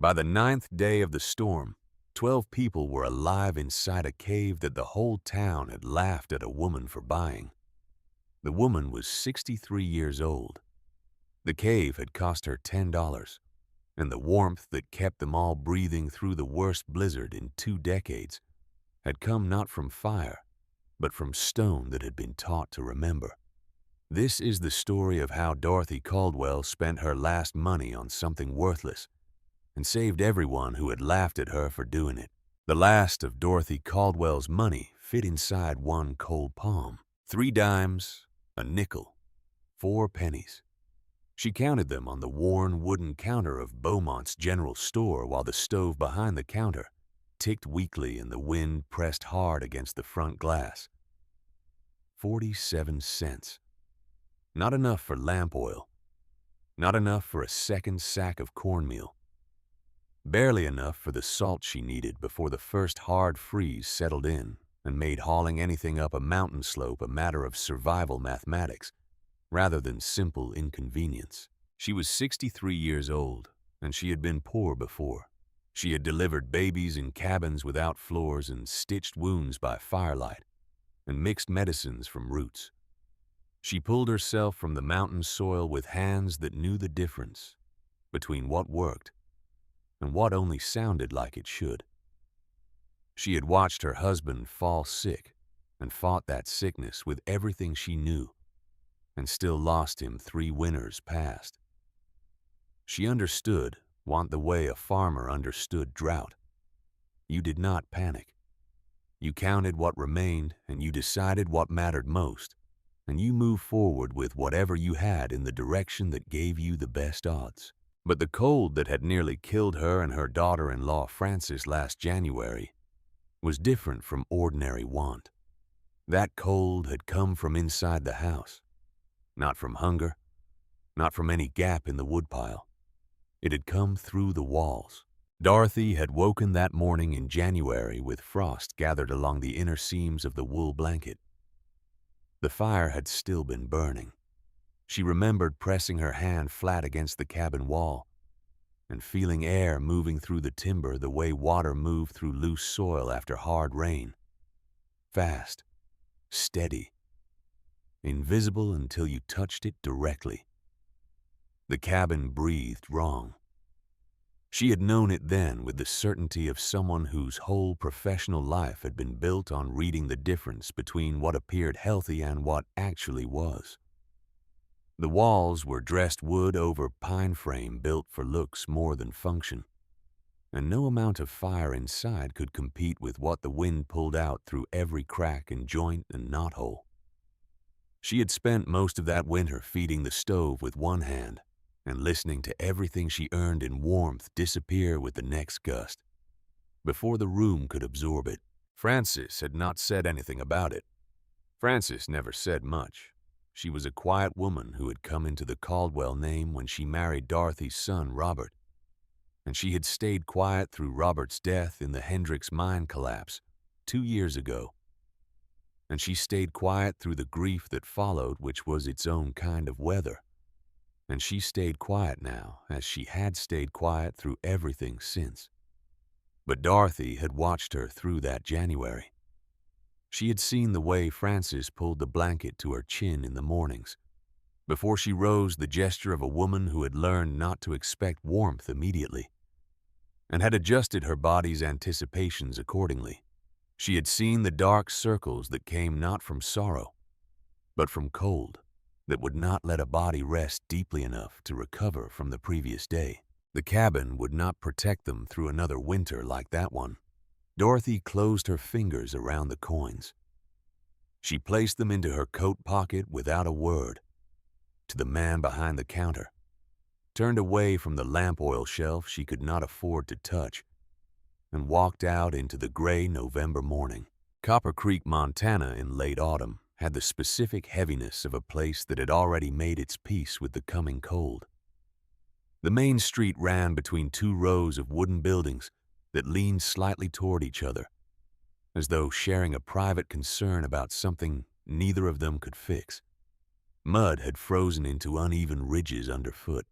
By the ninth day of the storm, 12 people were alive inside a cave that the whole town had laughed at a woman for buying. The woman was 63 years old. The cave had cost her $10, and the warmth that kept them all breathing through the worst blizzard in 2 decades had come not from fire, but from stone that had been taught to remember. This is the story of how Dorothy Caldwell spent her last money on something worthless and saved everyone who had laughed at her for doing it. The last of Dorothy Caldwell's money fit inside one cold palm. 3 dimes, a nickel, 4 pennies. She counted them on the worn wooden counter of Beaumont's general store while the stove behind the counter ticked weakly and the wind pressed hard against the front glass. 47 cents. Not enough for lamp oil. Not enough for a second sack of cornmeal. Barely enough for the salt she needed before the first hard freeze settled in and made hauling anything up a mountain slope a matter of survival mathematics rather than simple inconvenience. She was 63 years old, and she had been poor before. She had delivered babies in cabins without floors and stitched wounds by firelight and mixed medicines from roots. She pulled herself from the mountain soil with hands that knew the difference between what worked and what only sounded like it should. She had watched her husband fall sick and fought that sickness with everything she knew and still lost him 3 winters past. She understood want the way a farmer understood drought. You did not panic. You counted what remained and you decided what mattered most, and you moved forward with whatever you had in the direction that gave you the best odds. But the cold that had nearly killed her and her daughter-in-law Frances last January was different from ordinary want. That cold had come from inside the house, not from hunger, not from any gap in the woodpile. It had come through the walls. Dorothy had woken that morning in January with frost gathered along the inner seams of the wool blanket. The fire had still been burning. She remembered pressing her hand flat against the cabin wall and feeling air moving through the timber the way water moved through loose soil after hard rain. Fast, steady, invisible until you touched it directly. The cabin breathed wrong. She had known it then with the certainty of someone whose whole professional life had been built on reading the difference between what appeared healthy and what actually was. The walls were dressed wood over pine frame built for looks more than function, and no amount of fire inside could compete with what the wind pulled out through every crack and joint and knothole. She had spent most of that winter feeding the stove with one hand and listening to everything she earned in warmth disappear with the next gust, before the room could absorb it. Frances had not said anything about it. Frances never said much. She was a quiet woman who had come into the Caldwell name when she married Dorothy's son, Robert, and she had stayed quiet through Robert's death in the Hendricks mine collapse 2 years ago. And she stayed quiet through the grief that followed, which was its own kind of weather. And she stayed quiet now, as she had stayed quiet through everything since. But Dorothy had watched her through that January. She had seen the way Frances pulled the blanket to her chin in the mornings. Before she rose, the gesture of a woman who had learned not to expect warmth immediately, and had adjusted her body's anticipations accordingly. She had seen the dark circles that came not from sorrow, but from cold, that would not let a body rest deeply enough to recover from the previous day. The cabin would not protect them through another winter like that one. Dorothy closed her fingers around the coins. She placed them into her coat pocket without a word, to the man behind the counter, turned away from the lamp oil shelf she could not afford to touch, and walked out into the gray November morning. Copper Creek, Montana in late autumn had the specific heaviness of a place that had already made its peace with the coming cold. The main street ran between 2 rows of wooden buildings that leaned slightly toward each other, as though sharing a private concern about something neither of them could fix. Mud had frozen into uneven ridges underfoot.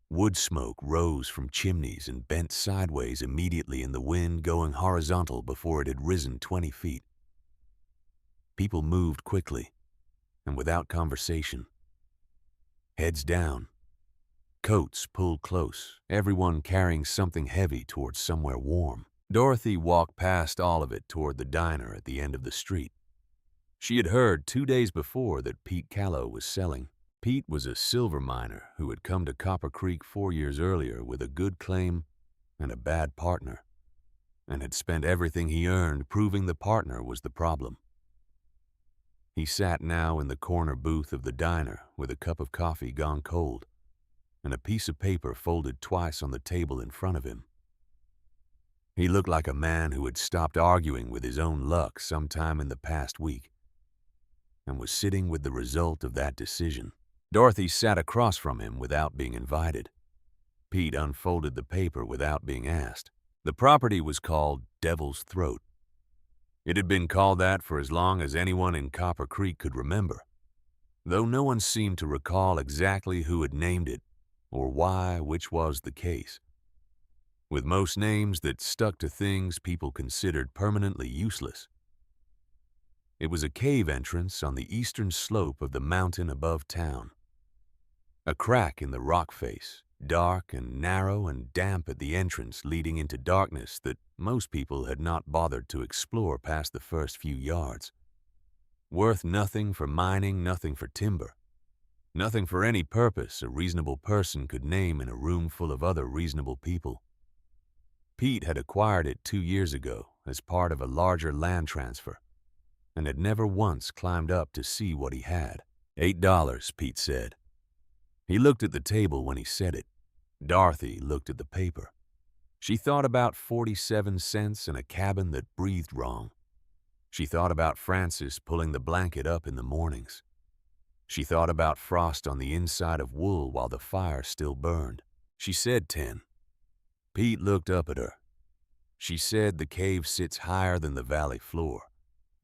Wood smoke rose from chimneys and bent sideways immediately in the wind, going horizontal before it had risen 20 feet. People moved quickly and without conversation. Heads down, coats pulled close, everyone carrying something heavy towards somewhere warm. Dorothy walked past all of it toward the diner at the end of the street. She had heard 2 days before that Pete Callow was selling. Pete was a silver miner who had come to Copper Creek 4 years earlier with a good claim and a bad partner, and had spent everything he earned proving the partner was the problem. He sat now in the corner booth of the diner with a cup of coffee gone cold and a piece of paper folded twice on the table in front of him. He looked like a man who had stopped arguing with his own luck sometime in the past week and was sitting with the result of that decision. Dorothy sat across from him without being invited. Pete unfolded the paper without being asked. The property was called Devil's Throat. It had been called that for as long as anyone in Copper Creek could remember, though no one seemed to recall exactly who had named it or why, which was the case. With most names that stuck to things people considered permanently useless. It was a cave entrance on the eastern slope of the mountain above town. A crack in the rock face, dark and narrow and damp at the entrance, leading into darkness that most people had not bothered to explore past the first few yards. Worth nothing for mining, nothing for timber. Nothing for any purpose a reasonable person could name in a room full of other reasonable people. Pete had acquired it 2 years ago as part of a larger land transfer, and had never once climbed up to see what he had. $8, Pete said. He looked at the table when he said it. Dorothy looked at the paper. She thought about 47 cents and a cabin that breathed wrong. She thought about Francis pulling the blanket up in the mornings. She thought about frost on the inside of wool while the fire still burned. She said 10. Pete looked up at her. She said the cave sits higher than the valley floor,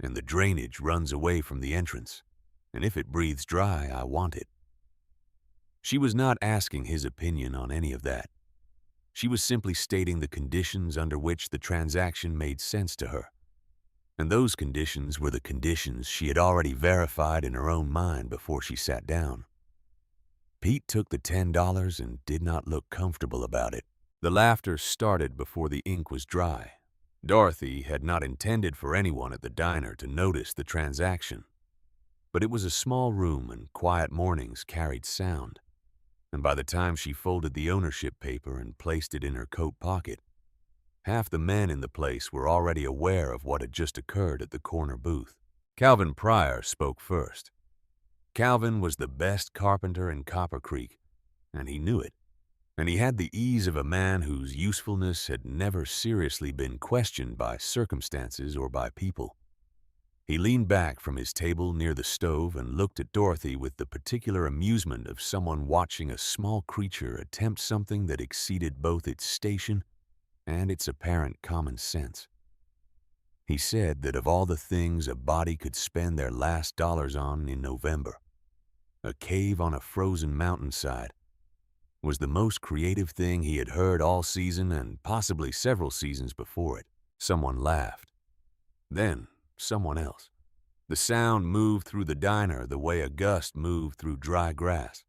and the drainage runs away from the entrance, and if it breathes dry, I want it. She was not asking his opinion on any of that. She was simply stating the conditions under which the transaction made sense to her. And those conditions were the conditions she had already verified in her own mind before she sat down. Pete took the $10 and did not look comfortable about it. The laughter started before the ink was dry. Dorothy had not intended for anyone at the diner to notice the transaction. But it was a small room and quiet mornings carried sound. And by the time she folded the ownership paper and placed it in her coat pocket, half the men in the place were already aware of what had just occurred at the corner booth. Calvin Pryor spoke first. Calvin was the best carpenter in Copper Creek, and he knew it. And he had the ease of a man whose usefulness had never seriously been questioned by circumstances or by people. He leaned back from his table near the stove and looked at Dorothy with the particular amusement of someone watching a small creature attempt something that exceeded both its station and its apparent common sense. He said that of all the things a body could spend their last dollars on in November, a cave on a frozen mountainside was the most creative thing he had heard all season and possibly several seasons before it. Someone laughed. Then someone else. The sound moved through the diner the way a gust moved through dry grass,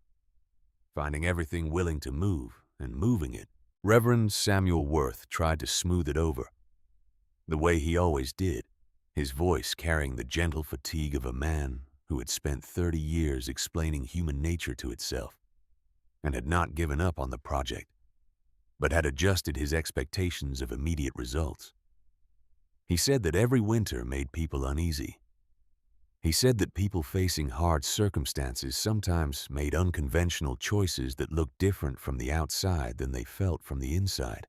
finding everything willing to move and moving it. Reverend Samuel Worth tried to smooth it over, the way he always did, his voice carrying the gentle fatigue of a man who had spent 30 years explaining human nature to itself and had not given up on the project, but had adjusted his expectations of immediate results. He said that every winter made people uneasy. He said that people facing hard circumstances sometimes made unconventional choices that looked different from the outside than they felt from the inside.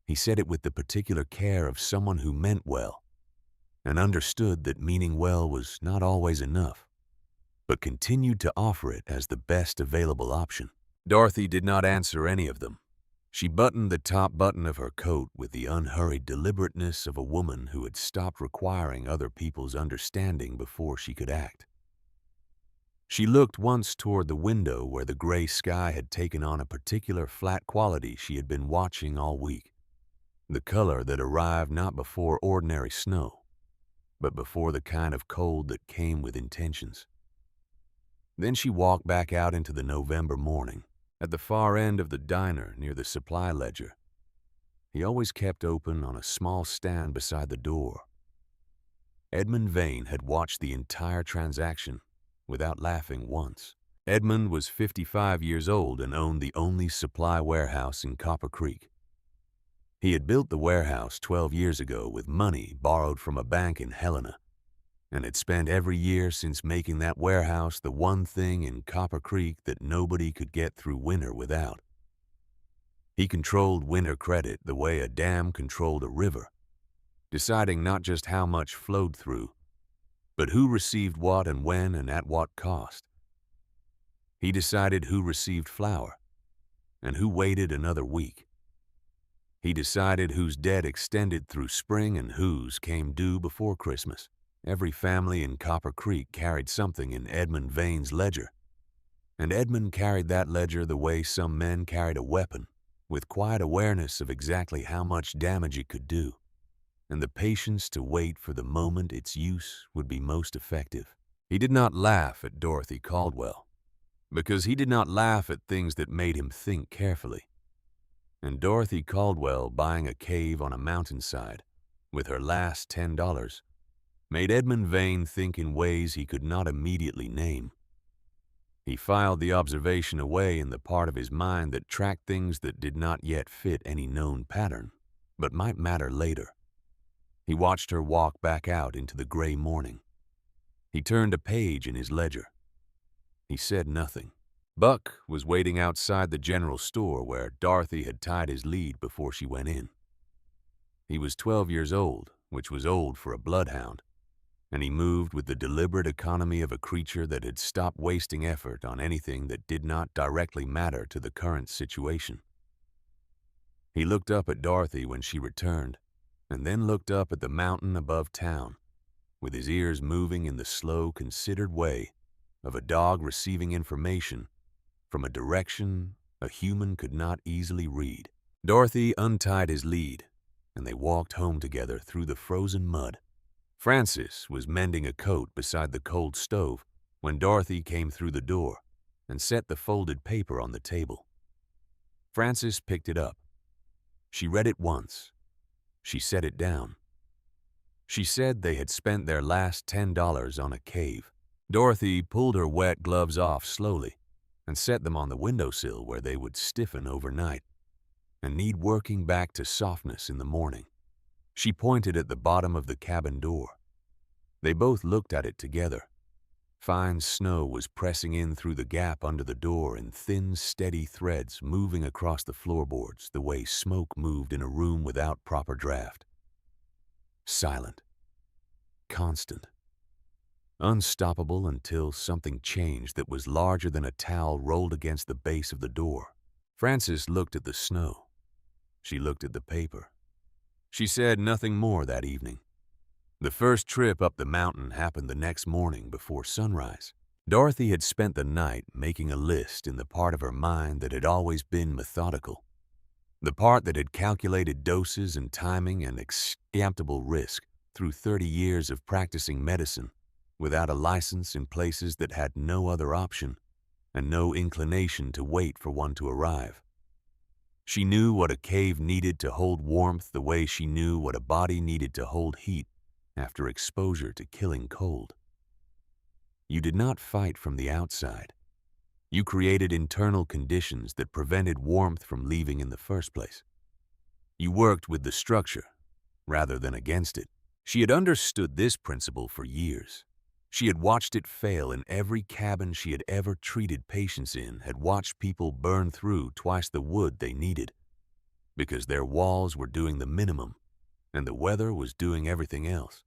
He said it with the particular care of someone who meant well and understood that meaning well was not always enough, but continued to offer it as the best available option. Dorothy did not answer any of them. She buttoned the top button of her coat with the unhurried deliberateness of a woman who had stopped requiring other people's understanding before she could act. She looked once toward the window where the gray sky had taken on a particular flat quality she had been watching all week, the color that arrived not before ordinary snow, but before the kind of cold that came with intentions. Then she walked back out into the November morning. At the far end of the diner near the supply ledger, he always kept open on a small stand beside the door. Edmund Vane had watched the entire transaction without laughing once. Edmund was 55 years old and owned the only supply warehouse in Copper Creek. He had built the warehouse 12 years ago with money borrowed from a bank in Helena, and had spent every year since making that warehouse the one thing in Copper Creek that nobody could get through winter without. He controlled winter credit the way a dam controlled a river, deciding not just how much flowed through, but who received what and when and at what cost. He decided who received flour and who waited another week. He decided whose debt extended through spring and whose came due before Christmas. Every family in Copper Creek carried something in Edmund Vane's ledger, and Edmund carried that ledger the way some men carried a weapon, with quiet awareness of exactly how much damage it could do, and the patience to wait for the moment its use would be most effective. He did not laugh at Dorothy Caldwell, because he did not laugh at things that made him think carefully. And Dorothy Caldwell buying a cave on a mountainside with her last $10 made Edmund Vane think in ways he could not immediately name. He filed the observation away in the part of his mind that tracked things that did not yet fit any known pattern, but might matter later. He watched her walk back out into the gray morning. He turned a page in his ledger. He said nothing. Buck was waiting outside the general store where Dorothy had tied his lead before she went in. He was 12 years old, which was old for a bloodhound, and he moved with the deliberate economy of a creature that had stopped wasting effort on anything that did not directly matter to the current situation. He looked up at Dorothy when she returned, and then looked up at the mountain above town, with his ears moving in the slow, considered way of a dog receiving information from a direction a human could not easily read. Dorothy untied his lead, and they walked home together through the frozen mud. Francis was mending a coat beside the cold stove when Dorothy came through the door and set the folded paper on the table. Francis picked it up. She read it once. She set it down. She said they had spent their last $10 on a cave. Dorothy pulled her wet gloves off slowly and set them on the windowsill where they would stiffen overnight and need working back to softness in the morning. She pointed at the bottom of the cabin door. They both looked at it together. Fine snow was pressing in through the gap under the door in thin, steady threads moving across the floorboards the way smoke moved in a room without proper draft. Silent. Constant. Unstoppable until something changed that was larger than a towel rolled against the base of the door. Frances looked at the snow. She looked at the paper. She said nothing more that evening. The first trip up the mountain happened the next morning before sunrise. Dorothy had spent the night making a list in the part of her mind that had always been methodical, the part that had calculated doses and timing and escapable risk through 30 years of practicing medicine without a license in places that had no other option and no inclination to wait for one to arrive. She knew what a cave needed to hold warmth the way she knew what a body needed to hold heat after exposure to killing cold. You did not fight from the outside. You created internal conditions that prevented warmth from leaving in the first place. You worked with the structure rather than against it. She had understood this principle for years. She had watched it fail in every cabin she had ever treated patients in, had watched people burn through twice the wood they needed, because their walls were doing the minimum and the weather was doing everything else.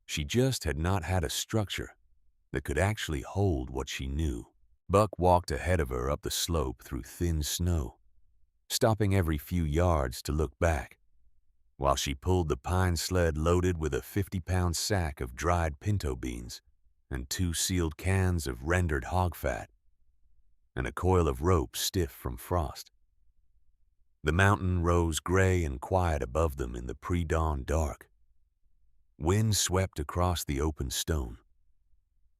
She just had not had a structure that could actually hold what she knew. Buck walked ahead of her up the slope through thin snow, stopping every few yards to look back, while she pulled the pine sled loaded with a 50-pound sack of dried pinto beans and 2 sealed cans of rendered hog fat, and a coil of rope stiff from frost. The mountain rose gray and quiet above them in the pre-dawn dark. Wind swept across the open stone.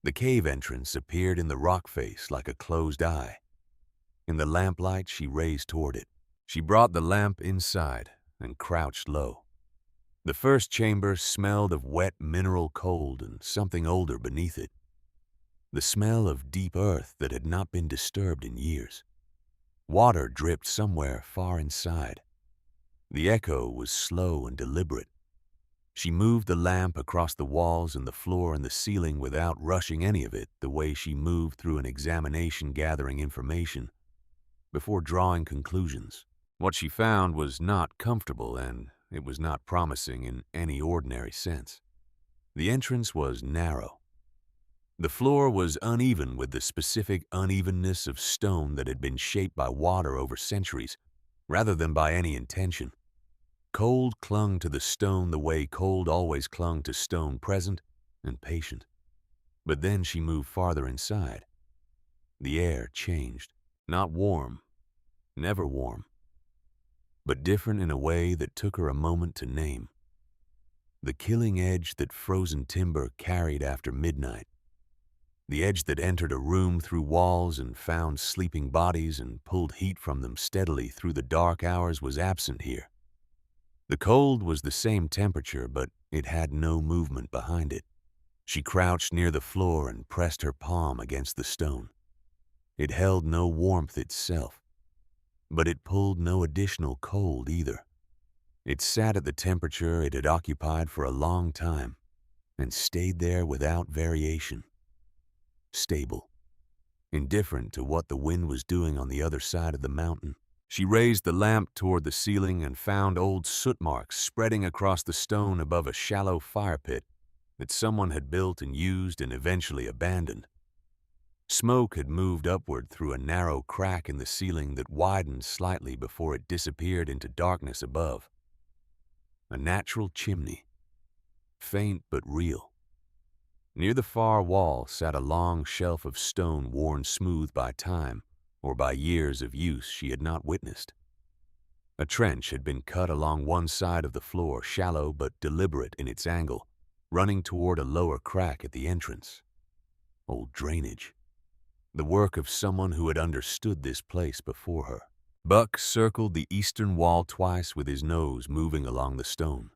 The cave entrance appeared in the rock face like a closed eye. In the lamplight, she raised toward it. She brought the lamp inside and crouched low. The first chamber smelled of wet mineral cold and something older beneath it. The smell of deep earth that had not been disturbed in years. Water dripped somewhere far inside. The echo was slow and deliberate. She moved the lamp across the walls and the floor and the ceiling without rushing any of it, the way she moved through an examination gathering information before drawing conclusions. What she found was not comfortable, and it was not promising in any ordinary sense. The entrance was narrow. The floor was uneven with the specific unevenness of stone that had been shaped by water over centuries, rather than by any intention. Cold clung to the stone the way cold always clung to stone, present and patient. But then she moved farther inside. The air changed, not warm, never warm, but different in a way that took her a moment to name. The killing edge that frozen timber carried after midnight. The edge that entered a room through walls and found sleeping bodies and pulled heat from them steadily through the dark hours was absent here. The cold was the same temperature, but it had no movement behind it. She crouched near the floor and pressed her palm against the stone. It held no warmth itself, but it pulled no additional cold either. It sat at the temperature it had occupied for a long time and stayed there without variation. Stable, indifferent to what the wind was doing on the other side of the mountain. She raised the lamp toward the ceiling and found old soot marks spreading across the stone above a shallow fire pit that someone had built and used and eventually abandoned. Smoke had moved upward through a narrow crack in the ceiling that widened slightly before it disappeared into darkness above. A natural chimney, faint but real. Near the far wall sat a long shelf of stone worn smooth by time or by years of use she had not witnessed. A trench had been cut along one side of the floor, shallow but deliberate in its angle, running toward a lower crack at the entrance. Old drainage. The work of someone who had understood this place before her. Buck circled the eastern wall twice with his nose moving along the stone.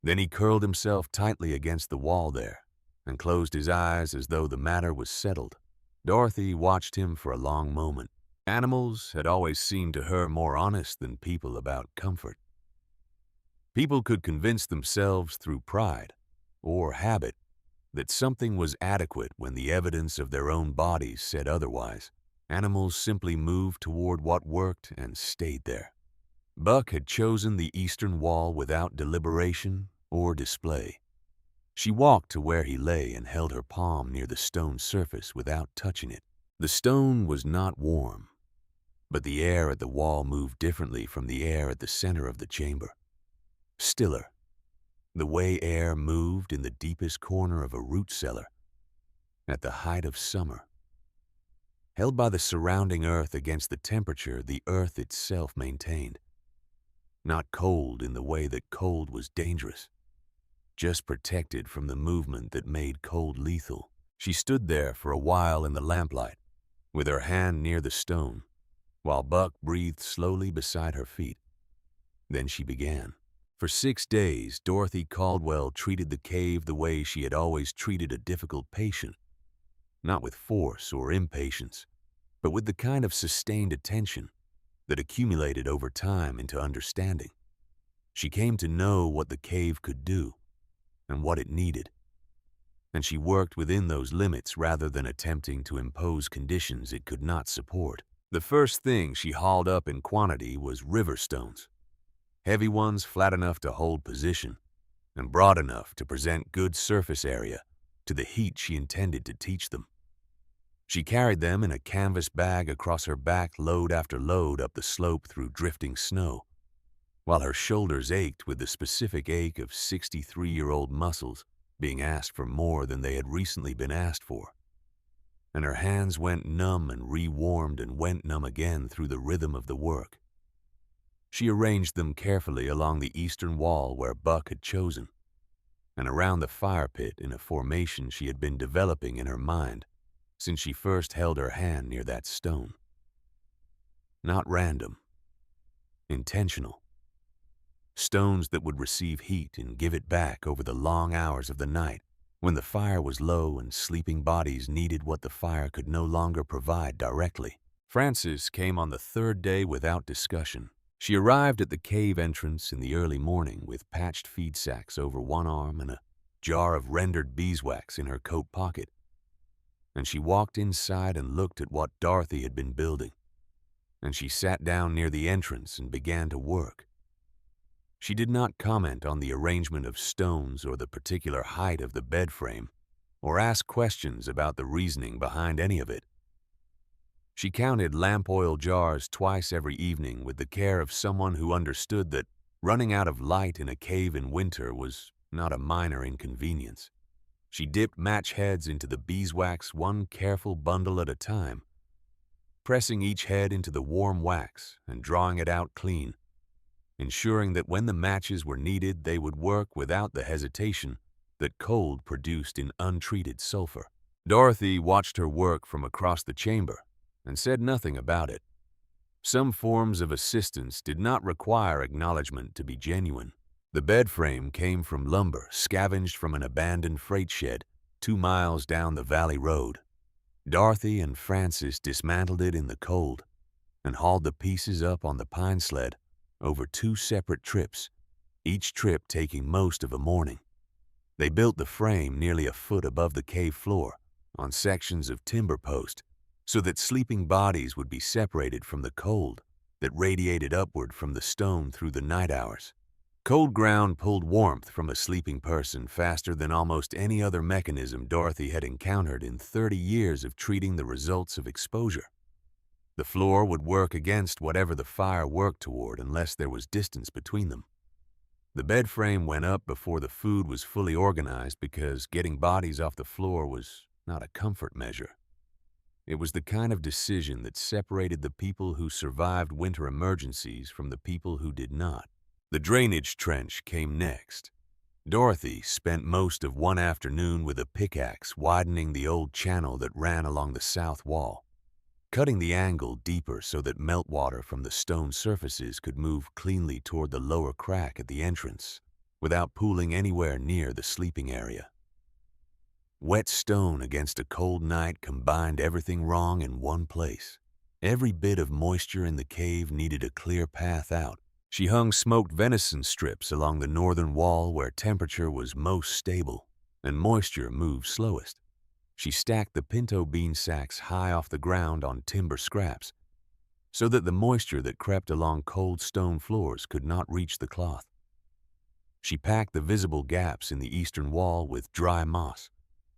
Then he curled himself tightly against the wall there and closed his eyes as though the matter was settled. Dorothy watched him for a long moment. Animals had always seemed to her more honest than people about comfort. People could convince themselves through pride or habit that something was adequate when the evidence of their own bodies said otherwise. Animals simply moved toward what worked and stayed there. Buck had chosen the eastern wall without deliberation or display. She walked to where he lay and held her palm near the stone surface without touching it. The stone was not warm, but the air at the wall moved differently from the air at the center of the chamber. Stiller, the way air moved in the deepest corner of a root cellar at the height of summer. Held by the surrounding earth against the temperature the earth itself maintained. Not cold in the way that cold was dangerous, just protected from the movement that made cold lethal. She stood there for a while in the lamplight, with her hand near the stone, while Buck breathed slowly beside her feet. Then she began. For 6 days, Dorothy Caldwell treated the cave the way she had always treated a difficult patient, not with force or impatience, but with the kind of sustained attention that accumulated over time into understanding. She came to know what the cave could do and what it needed, and she worked within those limits rather than attempting to impose conditions it could not support. The first thing she hauled up in quantity was river stones, heavy ones flat enough to hold position and broad enough to present good surface area to the heat she intended to teach them. She carried them in a canvas bag across her back, load after load up the slope through drifting snow, while her shoulders ached with the specific ache of 63-year-old muscles being asked for more than they had recently been asked for. And her hands went numb and re-warmed and went numb again through the rhythm of the work. She arranged them carefully along the eastern wall where Buck had chosen, and around the fire pit in a formation she had been developing in her mind since she first held her hand near that stone. Not random. Intentional. Stones that would receive heat and give it back over the long hours of the night when the fire was low and sleeping bodies needed what the fire could no longer provide directly. Frances came on the third day without discussion. She arrived at the cave entrance in the early morning with patched feed sacks over one arm and a jar of rendered beeswax in her coat pocket. And she walked inside and looked at what Dorothy had been building. And she sat down near the entrance and began to work. She did not comment on the arrangement of stones or the particular height of the bed frame, or ask questions about the reasoning behind any of it. She counted lamp oil jars twice every evening with the care of someone who understood that running out of light in a cave in winter was not a minor inconvenience. She dipped match heads into the beeswax one careful bundle at a time, pressing each head into the warm wax and drawing it out clean, ensuring that when the matches were needed, they would work without the hesitation that cold produced in untreated sulfur. Dorothy watched her work from across the chamber and said nothing about it. Some forms of assistance did not require acknowledgement to be genuine. The bed frame came from lumber scavenged from an abandoned freight shed 2 miles down the valley road. Dorothy and Frances dismantled it in the cold and hauled the pieces up on the pine sled over 2 separate trips, each trip taking most of a morning. They built the frame nearly a foot above the cave floor on sections of timber post so that sleeping bodies would be separated from the cold that radiated upward from the stone through the night hours. Cold ground pulled warmth from a sleeping person faster than almost any other mechanism Dorothy had encountered in 30 years of treating the results of exposure. The floor would work against whatever the fire worked toward unless there was distance between them. The bed frame went up before the food was fully organized because getting bodies off the floor was not a comfort measure. It was the kind of decision that separated the people who survived winter emergencies from the people who did not. The drainage trench came next. Dorothy spent most of one afternoon with a pickaxe widening the old channel that ran along the south wall, cutting the angle deeper so that meltwater from the stone surfaces could move cleanly toward the lower crack at the entrance without pooling anywhere near the sleeping area. Wet stone against a cold night combined everything wrong in one place. Every bit of moisture in the cave needed a clear path out. She hung smoked venison strips along the northern wall where temperature was most stable and moisture moved slowest. She stacked the pinto bean sacks high off the ground on timber scraps so that the moisture that crept along cold stone floors could not reach the cloth. She packed the visible gaps in the eastern wall with dry moss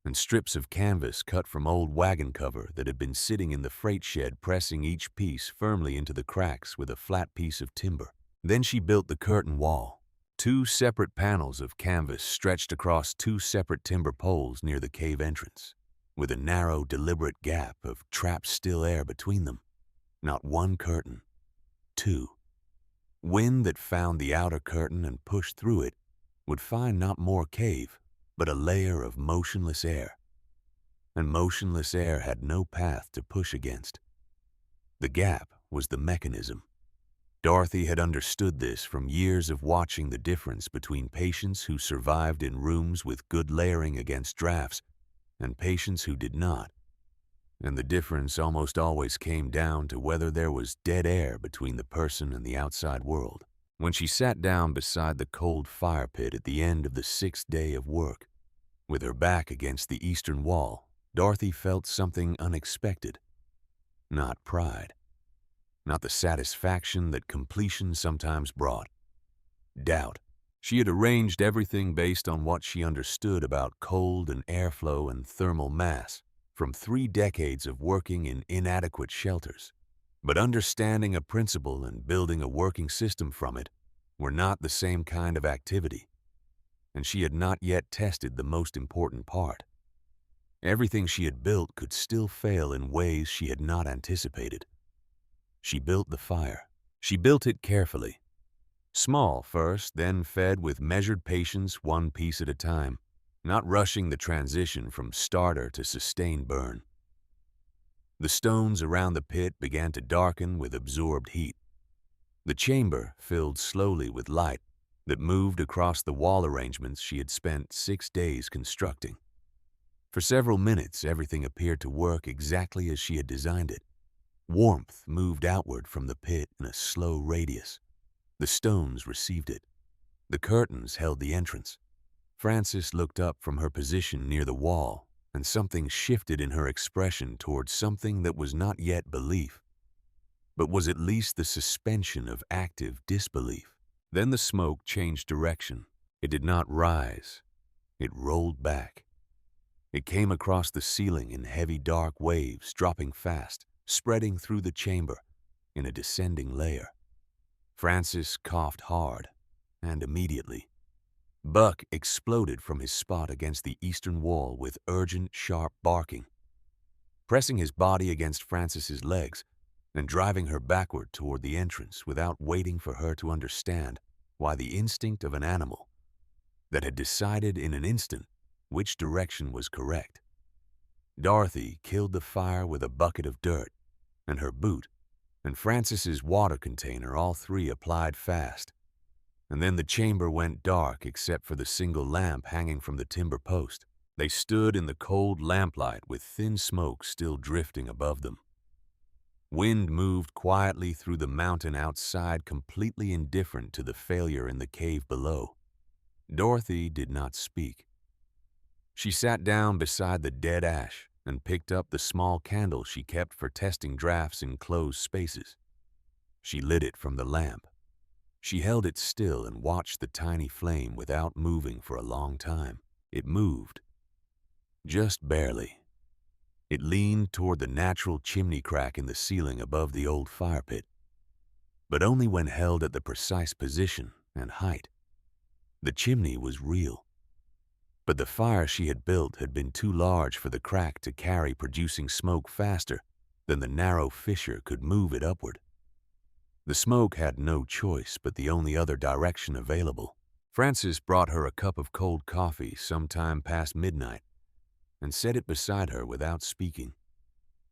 and strips of canvas cut from old wagon cover that had been sitting in the freight shed, pressing each piece firmly into the cracks with a flat piece of timber. Then she built the curtain wall, 2 separate panels of canvas stretched across 2 separate timber poles near the cave entrance, with a narrow, deliberate gap of trapped still air between them. Not one curtain, 2. Wind that found the outer curtain and pushed through it would find not more cave, but a layer of motionless air. And motionless air had no path to push against. The gap was the mechanism. Dorothy had understood this from years of watching the difference between patients who survived in rooms with good layering against drafts and patients who did not. And the difference almost always came down to whether there was dead air between the person and the outside world. When she sat down beside the cold fire pit at the end of the 6th day of work, with her back against the eastern wall, Dorothy felt something unexpected. Not pride. Not the satisfaction that completion sometimes brought. Doubt. She had arranged everything based on what she understood about cold and airflow and thermal mass from 3 decades of working in inadequate shelters. But understanding a principle and building a working system from it were not the same kind of activity. and she had not yet tested the most important part. Everything she had built could still fail in ways she had not anticipated. She built the fire. She built it carefully. Small first, then fed with measured patience one piece at a time, not rushing the transition from starter to sustained burn. The stones around the pit began to darken with absorbed heat. The chamber filled slowly with light that moved across the wall arrangements she had spent 6 days constructing. For several minutes, everything appeared to work exactly as she had designed it. Warmth moved outward from the pit in a slow radius. The stones received it. The curtains held the entrance. Frances looked up from her position near the wall, and something shifted in her expression towards something that was not yet belief, but was at least the suspension of active disbelief. Then the smoke changed direction. It did not rise. It rolled back. It came across the ceiling in heavy dark waves, dropping fast, spreading through the chamber in a descending layer. Frances coughed hard, and immediately, Buck exploded from his spot against the eastern wall with urgent, sharp barking, pressing his body against Frances's legs and driving her backward toward the entrance without waiting for her to understand why the instinct of an animal that had decided in an instant which direction was correct. Dorothy killed the fire with a bucket of dirt, and her boot, and Frances's water container, all three applied fast. And then the chamber went dark except for the single lamp hanging from the timber post. They stood in the cold lamplight with thin smoke still drifting above them. Wind moved quietly through the mountain outside, completely indifferent to the failure in the cave below. Dorothy did not speak. She sat down beside the dead ash and picked up the small candle she kept for testing drafts in closed spaces. She lit it from the lamp. She held it still and watched the tiny flame without moving for a long time. It moved. Just barely. It leaned toward the natural chimney crack in the ceiling above the old fire pit, but only when held at the precise position and height. The chimney was real, but the fire she had built had been too large for the crack to carry, producing smoke faster than the narrow fissure could move it upward. The smoke had no choice but the only other direction available. Frances brought her a cup of cold coffee sometime past midnight and set it beside her without speaking,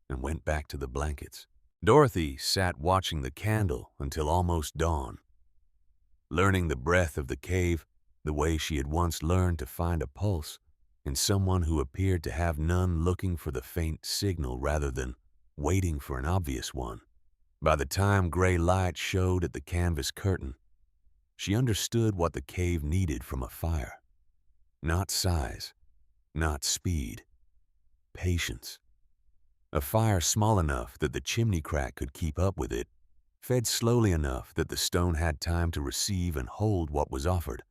and went back to the blankets. Dorothy sat watching the candle until almost dawn, learning the breath of the cave the way she had once learned to find a pulse in someone who appeared to have none, looking for the faint signal rather than waiting for an obvious one. By the time gray light showed at the canvas curtain, she understood what the cave needed from a fire. Not size, not speed, patience. A fire small enough that the chimney crack could keep up with it, fed slowly enough that the stone had time to receive and hold what was offered,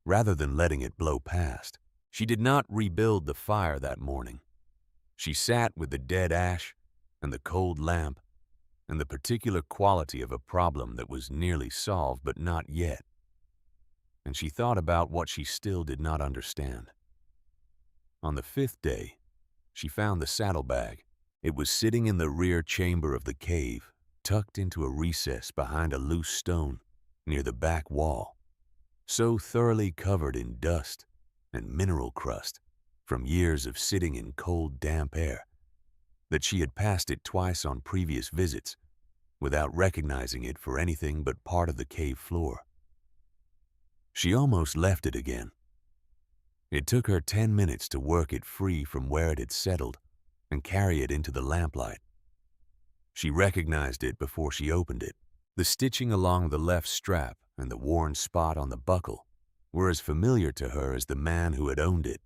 rather than letting it blow past. She did not rebuild the fire that morning. She sat with the dead ash and the cold lamp and the particular quality of a problem that was nearly solved but not yet. And she thought about what she still did not understand. On the 5th day, she found the saddlebag. It was sitting in the rear chamber of the cave, tucked into a recess behind a loose stone near the back wall, so thoroughly covered in dust and mineral crust from years of sitting in cold, damp air that she had passed it twice on previous visits without recognizing it for anything but part of the cave floor. She almost left it again. It took her 10 minutes to work it free from where it had settled and carry it into the lamplight. She recognized it before she opened it. The stitching along the left strap and the worn spot on the buckle were as familiar to her as the man who had owned it.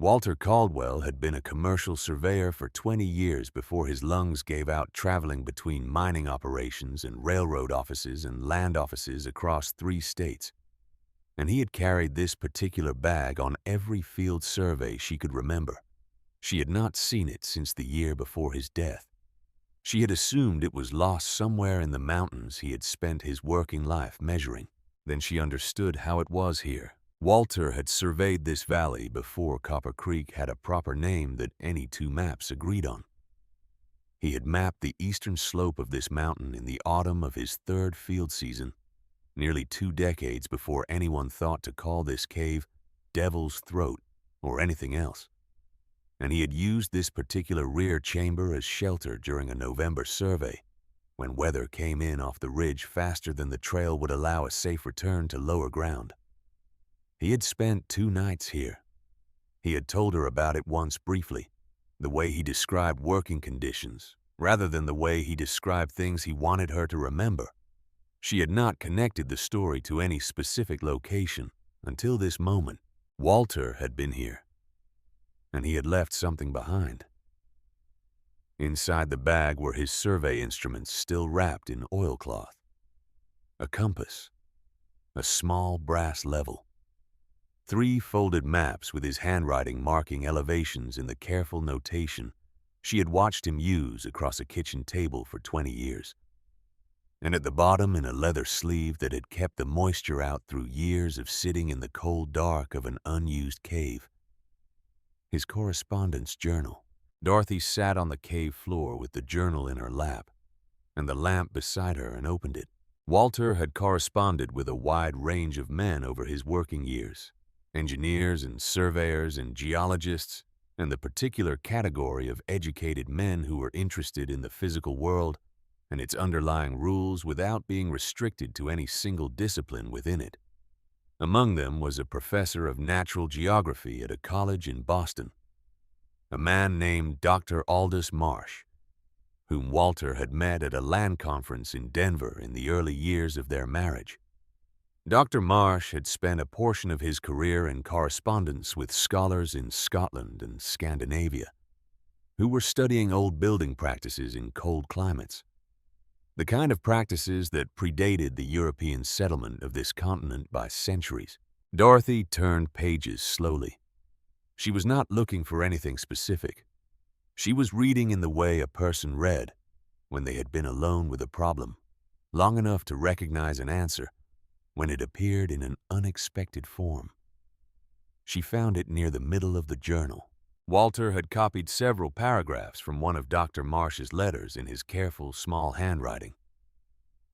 Walter Caldwell had been a commercial surveyor for 20 years before his lungs gave out traveling between mining operations and railroad offices and land offices across 3 states. And he had carried this particular bag on every field survey she could remember. She had not seen it since the year before his death. She had assumed it was lost somewhere in the mountains he had spent his working life measuring. Then she understood how it was here. Walter had surveyed this valley before Copper Creek had a proper name that any two maps agreed on. He had mapped the eastern slope of this mountain in the autumn of his third field season, nearly 2 decades before anyone thought to call this cave Devil's Throat or anything else. And he had used this particular rear chamber as shelter during a November survey, when weather came in off the ridge faster than the trail would allow a safe return to lower ground. He had spent 2 nights here. He had told her about it once briefly, the way he described working conditions, rather than the way he described things he wanted her to remember. She had not connected the story to any specific location until this moment. Walter had been here, and he had left something behind. Inside the bag were his survey instruments still wrapped in oilcloth, a compass, a small brass level, 3 folded maps with his handwriting marking elevations in the careful notation she had watched him use across a kitchen table for 20 years. And at the bottom, in a leather sleeve that had kept the moisture out through years of sitting in the cold dark of an unused cave, his correspondence journal. Dorothy sat on the cave floor with the journal in her lap and the lamp beside her and opened it. Walter had corresponded with a wide range of men over his working years, engineers and surveyors and geologists, and the particular category of educated men who were interested in the physical world and its underlying rules without being restricted to any single discipline within it. Among them was a professor of natural geography at a college in Boston, a man named Dr. Aldous Marsh, whom Walter had met at a land conference in Denver in the early years of their marriage. Dr. Marsh had spent a portion of his career in correspondence with scholars in Scotland and Scandinavia, who were studying old building practices in cold climates, the kind of practices that predated the European settlement of this continent by centuries. Dorothy turned pages slowly. She was not looking for anything specific. She was reading in the way a person read when they had been alone with a problem, long enough to recognize an answer when it appeared in an unexpected form. She found it near the middle of the journal. Walter had copied several paragraphs from one of Dr. Marsh's letters in his careful, small handwriting.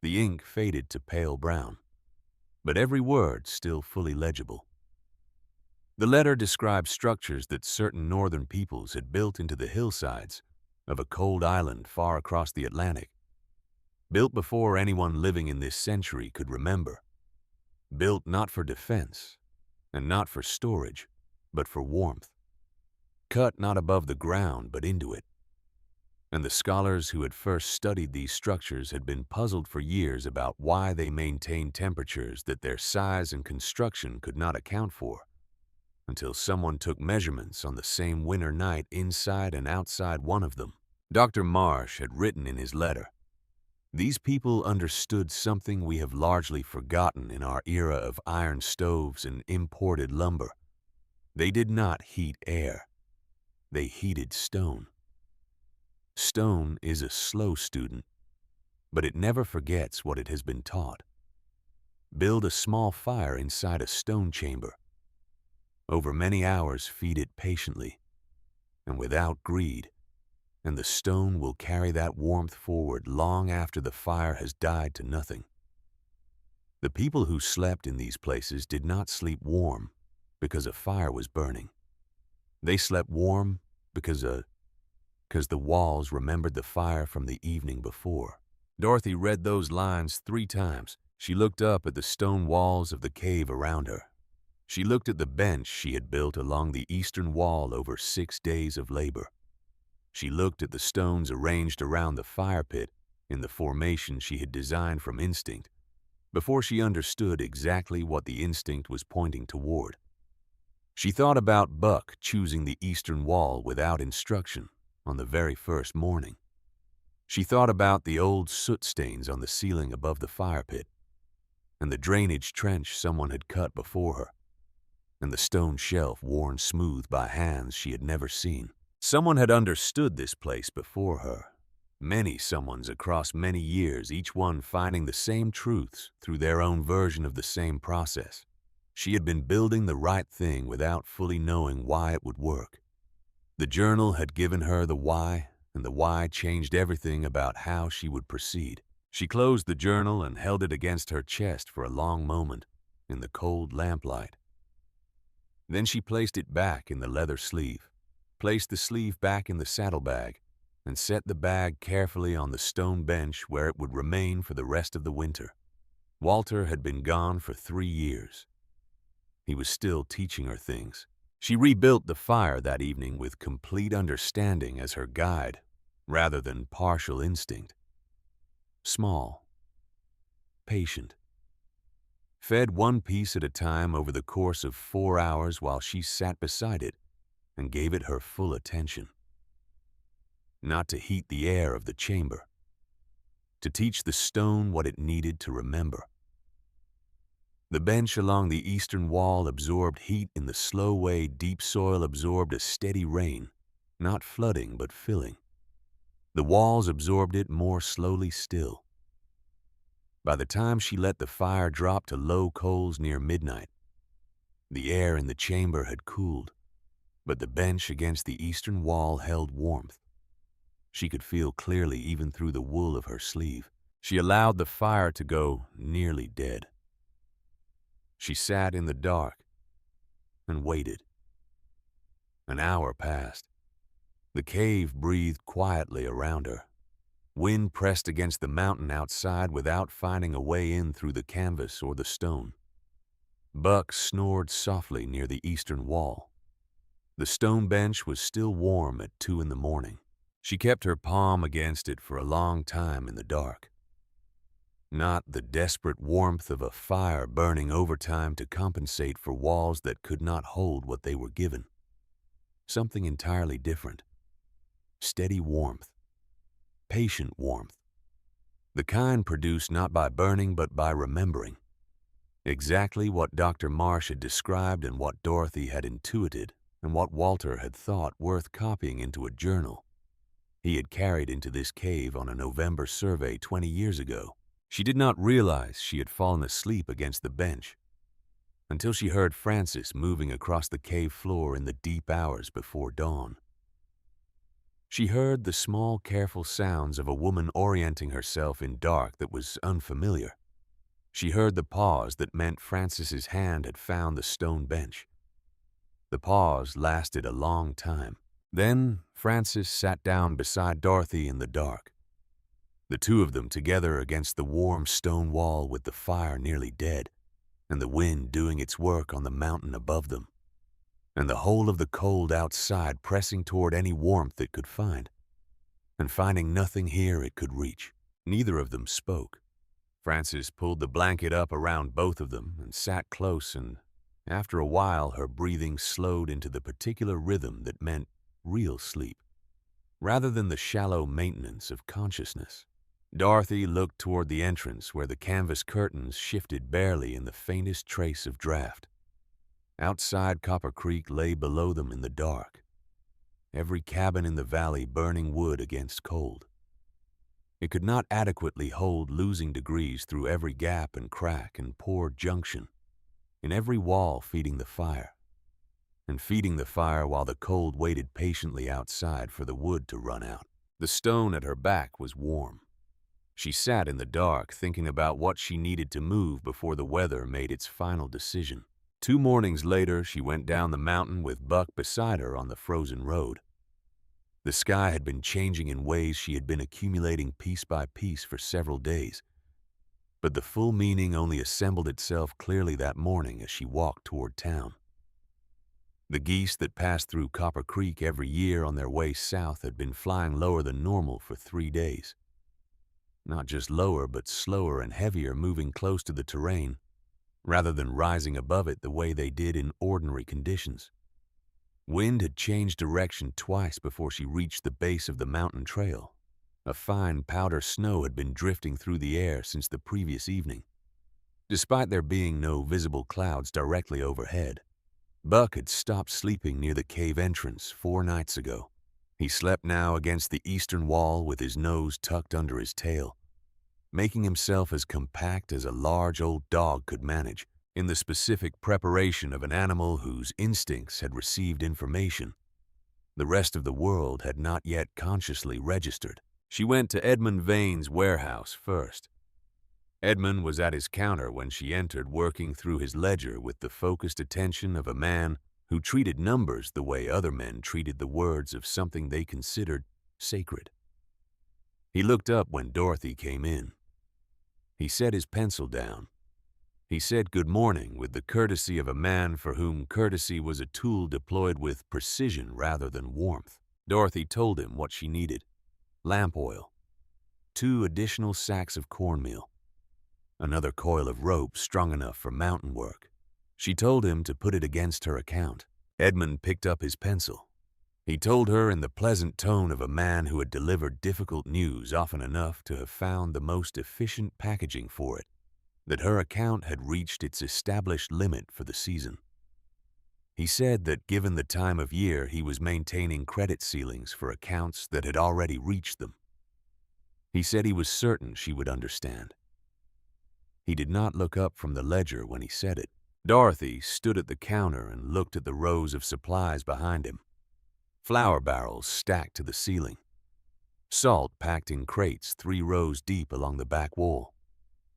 The ink faded to pale brown, but every word still fully legible. The letter described structures that certain northern peoples had built into the hillsides of a cold island far across the Atlantic, built before anyone living in this century could remember, built not for defense and not for storage, but for warmth, cut not above the ground but into it. And the scholars who had first studied these structures had been puzzled for years about why they maintained temperatures that their size and construction could not account for, until someone took measurements on the same winter night inside and outside one of them. Dr. Marsh had written in his letter, "These people understood something we have largely forgotten in our era of iron stoves and imported lumber. They did not heat air. They heated stone. Stone is a slow student, but it never forgets what it has been taught. Build a small fire inside a stone chamber. Over many hours feed it patiently and without greed, and the stone will carry that warmth forward long after the fire has died to nothing. The people who slept in these places did not sleep warm because a fire was burning. They slept warm because the walls remembered the fire from the evening before." Dorothy read those lines 3 times. She looked up at the stone walls of the cave around her. She looked at the bench she had built along the eastern wall over 6 days of labor. She looked at the stones arranged around the fire pit in the formation she had designed from instinct, before she understood exactly what the instinct was pointing toward. She thought about Buck choosing the eastern wall without instruction on the very first morning. She thought about the old soot stains on the ceiling above the fire pit, and the drainage trench someone had cut before her, and the stone shelf worn smooth by hands she had never seen. Someone had understood this place before her. Many someones across many years, each one finding the same truths through their own version of the same process. She had been building the right thing without fully knowing why it would work. The journal had given her the why, and the why changed everything about how she would proceed. She closed the journal and held it against her chest for a long moment in the cold lamplight. Then she placed it back in the leather sleeve, placed the sleeve back in the saddlebag, and set the bag carefully on the stone bench where it would remain for the rest of the winter. Walter had been gone for 3 years. He was still teaching her things. She rebuilt the fire that evening with complete understanding as her guide, rather than partial instinct. Small, patient. Fed one piece at a time over the course of 4 hours while she sat beside it and gave it her full attention. Not to heat the air of the chamber, to teach the stone what it needed to remember. The bench along the eastern wall absorbed heat in the slow way deep soil absorbed a steady rain, not flooding but filling. The walls absorbed it more slowly still. By the time she let the fire drop to low coals near midnight, the air in the chamber had cooled, but the bench against the eastern wall held warmth. She could feel clearly even through the wool of her sleeve. She allowed the fire to go nearly dead. She sat in the dark and waited. An hour passed. The cave breathed quietly around her. Wind pressed against the mountain outside without finding a way in through the canvas or the stone. Buck snored softly near the eastern wall. The stone bench was still warm at 2 in the morning. She kept her palm against it for a long time in the dark. Not the desperate warmth of a fire burning overtime to compensate for walls that could not hold what they were given. Something entirely different. Steady warmth. Patient warmth. The kind produced not by burning but by remembering. Exactly what Dr. Marsh had described and what Dorothy had intuited and what Walter had thought worth copying into a journal. He had carried into this cave on a November survey 20 years ago. She did not realize she had fallen asleep against the bench until she heard Francis moving across the cave floor in the deep hours before dawn. She heard the small, careful sounds of a woman orienting herself in dark that was unfamiliar. She heard the pause that meant Francis's hand had found the stone bench. The pause lasted a long time. Then Francis sat down beside Dorothy in the dark. The two of them together against the warm stone wall with the fire nearly dead, and the wind doing its work on the mountain above them, and the whole of the cold outside pressing toward any warmth it could find, and finding nothing here it could reach. Neither of them spoke. Frances pulled the blanket up around both of them and sat close, and after a while her breathing slowed into the particular rhythm that meant real sleep, rather than the shallow maintenance of consciousness. Dorothy looked toward the entrance where the canvas curtains shifted barely in the faintest trace of draft. Outside Copper Creek lay below them in the dark, every cabin in the valley burning wood against cold. It could not adequately hold losing degrees through every gap and crack and poor junction, in every wall feeding the fire, and feeding the fire while the cold waited patiently outside for the wood to run out. The stone at her back was warm. She sat in the dark thinking about what she needed to move before the weather made its final decision. 2 mornings later, she went down the mountain with Buck beside her on the frozen road. The sky had been changing in ways she had been accumulating piece by piece for several days, but the full meaning only assembled itself clearly that morning as she walked toward town. The geese that passed through Copper Creek every year on their way south had been flying lower than normal for 3 days. Not just lower, but slower and heavier, moving close to the terrain, rather than rising above it the way they did in ordinary conditions. Wind had changed direction twice before she reached the base of the mountain trail. A fine powder snow had been drifting through the air since the previous evening, despite there being no visible clouds directly overhead. Buck had stopped sleeping near the cave entrance 4 nights ago. He slept now against the eastern wall with his nose tucked under his tail, making himself as compact as a large old dog could manage. in the specific preparation of an animal whose instincts had received information the rest of the world had not yet consciously registered. She went to Edmund Vane's warehouse first. Edmund was at his counter when she entered, working through his ledger with the focused attention of a man who treated numbers the way other men treated the words of something they considered sacred. He looked up when Dorothy came in. He set his pencil down. He said good morning with the courtesy of a man for whom courtesy was a tool deployed with precision rather than warmth. Dorothy told him what she needed: lamp oil, 2 additional sacks of cornmeal, another coil of rope strong enough for mountain work. She told him to put it against her account. Edmund picked up his pencil. He told her in the pleasant tone of a man who had delivered difficult news often enough to have found the most efficient packaging for it, that her account had reached its established limit for the season. He said that given the time of year, he was maintaining credit ceilings for accounts that had already reached them. He said he was certain she would understand. He did not look up from the ledger when he said it. Dorothy stood at the counter and looked at the rows of supplies behind him. Flour barrels stacked to the ceiling. Salt packed in crates 3 rows deep along the back wall.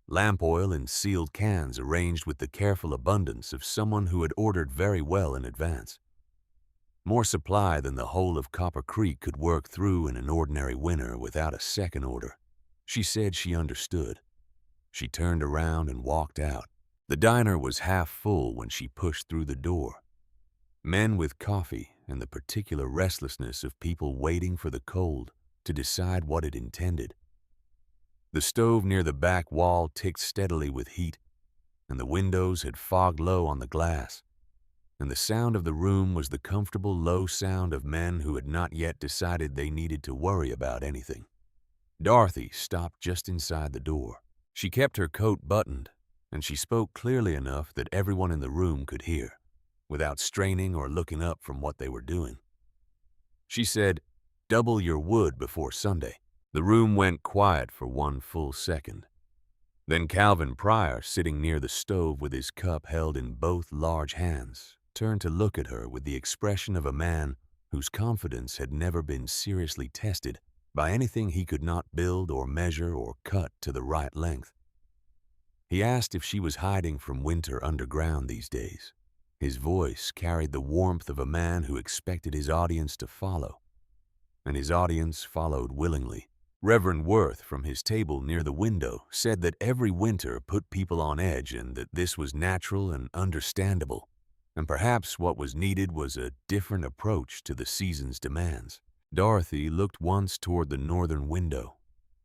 Lamp oil in sealed cans arranged with the careful abundance of someone who had ordered very well in advance. More supply than the whole of Copper Creek could work through in an ordinary winter without a second order. She said she understood. She turned around and walked out. The diner was half full when she pushed through the door. Men with coffee and the particular restlessness of people waiting for the cold to decide what it intended. The stove near the back wall ticked steadily with heat, and the windows had fogged low on the glass, and the sound of the room was the comfortable low sound of men who had not yet decided they needed to worry about anything. Dorothy stopped just inside the door. She kept her coat buttoned, and she spoke clearly enough that everyone in the room could hear, without straining or looking up from what they were doing. She said, "Double your wood before Sunday." The room went quiet for 1 full second. Then Calvin Pryor, sitting near the stove with his cup held in both large hands, turned to look at her with the expression of a man whose confidence had never been seriously tested by anything he could not build or measure or cut to the right length. He asked if she was hiding from winter underground these days. His voice carried the warmth of a man who expected his audience to follow, and his audience followed willingly. Reverend Worth, from his table near the window, said that every winter put people on edge and that this was natural and understandable, and perhaps what was needed was a different approach to the season's demands. Dorothy looked once toward the northern window.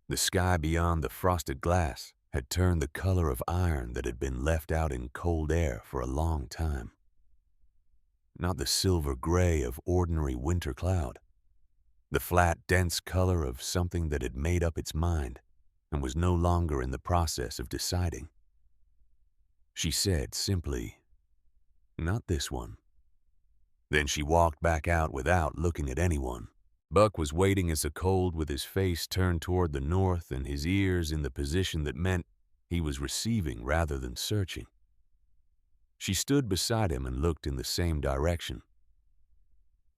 The sky beyond the frosted glass had turned the color of iron that had been left out in cold air for a long time. Not the silver gray of ordinary winter cloud. The flat, dense color of something that had made up its mind and was no longer in the process of deciding. She said simply, "Not this one." Then she walked back out without looking at anyone. Buck was waiting as a cold with his face turned toward the north and his ears in the position that meant he was receiving rather than searching. She stood beside him and looked in the same direction.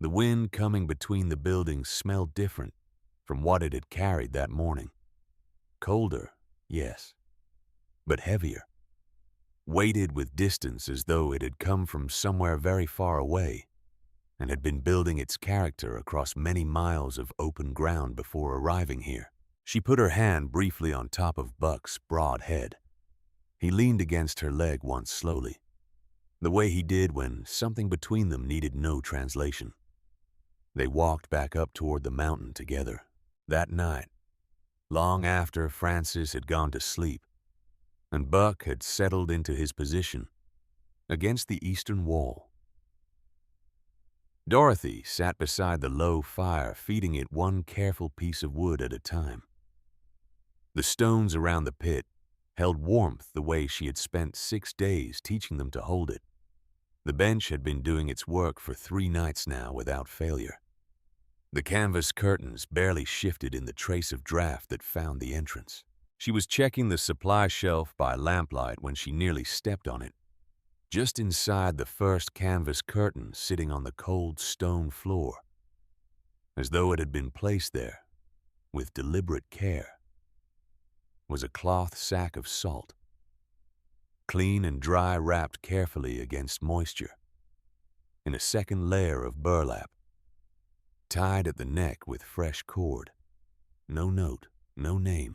The wind coming between the buildings smelled different from what it had carried that morning. Colder, yes, but heavier. Weighted with distance as though it had come from somewhere very far away and had been building its character across many miles of open ground before arriving here. She put her hand briefly on top of Buck's broad head. He leaned against her leg once slowly, the way he did when something between them needed no translation. They walked back up toward the mountain together. That night, long after Francis had gone to sleep, and Buck had settled into his position against the eastern wall. Dorothy sat beside the low fire, feeding it one careful piece of wood at a time. The stones around the pit held warmth the way she had spent 6 days teaching them to hold it. The bench had been doing its work for 3 nights now without failure. The canvas curtains barely shifted in the trace of draft that found the entrance. She was checking the supply shelf by lamplight when she nearly stepped on it. just inside the first canvas curtain sitting on the cold stone floor, as though it had been placed there with deliberate care, was a cloth sack of salt, clean and dry, wrapped carefully against moisture, in a second layer of burlap, tied at the neck with fresh cord. No note, no name.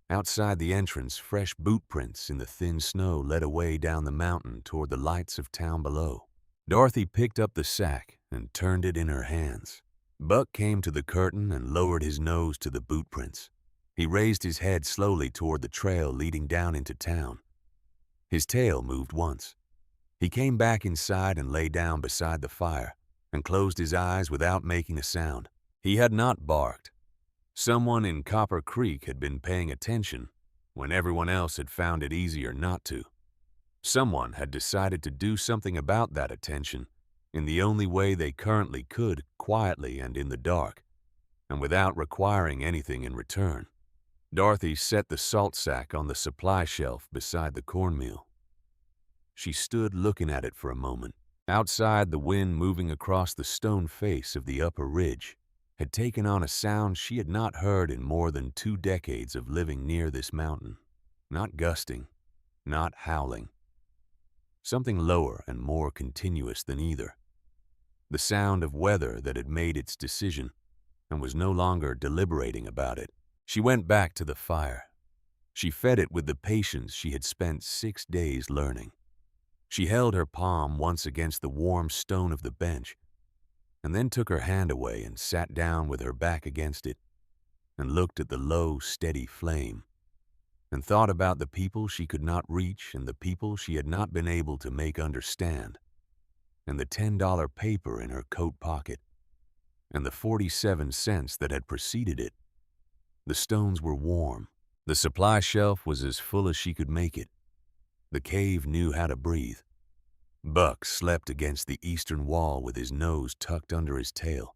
Outside the entrance, fresh boot prints in the thin snow led away down the mountain toward the lights of town below. Dorothy picked up the sack and turned it in her hands. Buck came to the curtain and lowered his nose to the boot prints. He raised his head slowly toward the trail leading down into town. His tail moved once. He came back inside and lay down beside the fire and closed his eyes without making a sound. He had not barked. Someone in Copper Creek had been paying attention when everyone else had found it easier not to. Someone had decided to do something about that attention in the only way they currently could, quietly and in the dark, and without requiring anything in return. Dorothy set the salt sack on the supply shelf beside the cornmeal. She stood looking at it for a moment. Outside, the wind moving across the stone face of the upper ridge had taken on a sound she had not heard in more than 2 decades of living near this mountain. Not gusting, not howling. Something lower and more continuous than either. The sound of weather that had made its decision and was no longer deliberating about it. She went back to the fire. She fed it with the patience she had spent 6 days learning. She held her palm once against the warm stone of the bench, and then took her hand away and sat down with her back against it, and looked at the low, steady flame, and thought about the people she could not reach and the people she had not been able to make understand, and the $10 paper in her coat pocket, and the 47 cents that had preceded it. The stones were warm. The supply shelf was as full as she could make it. The cave knew how to breathe. Buck slept against the eastern wall with his nose tucked under his tail,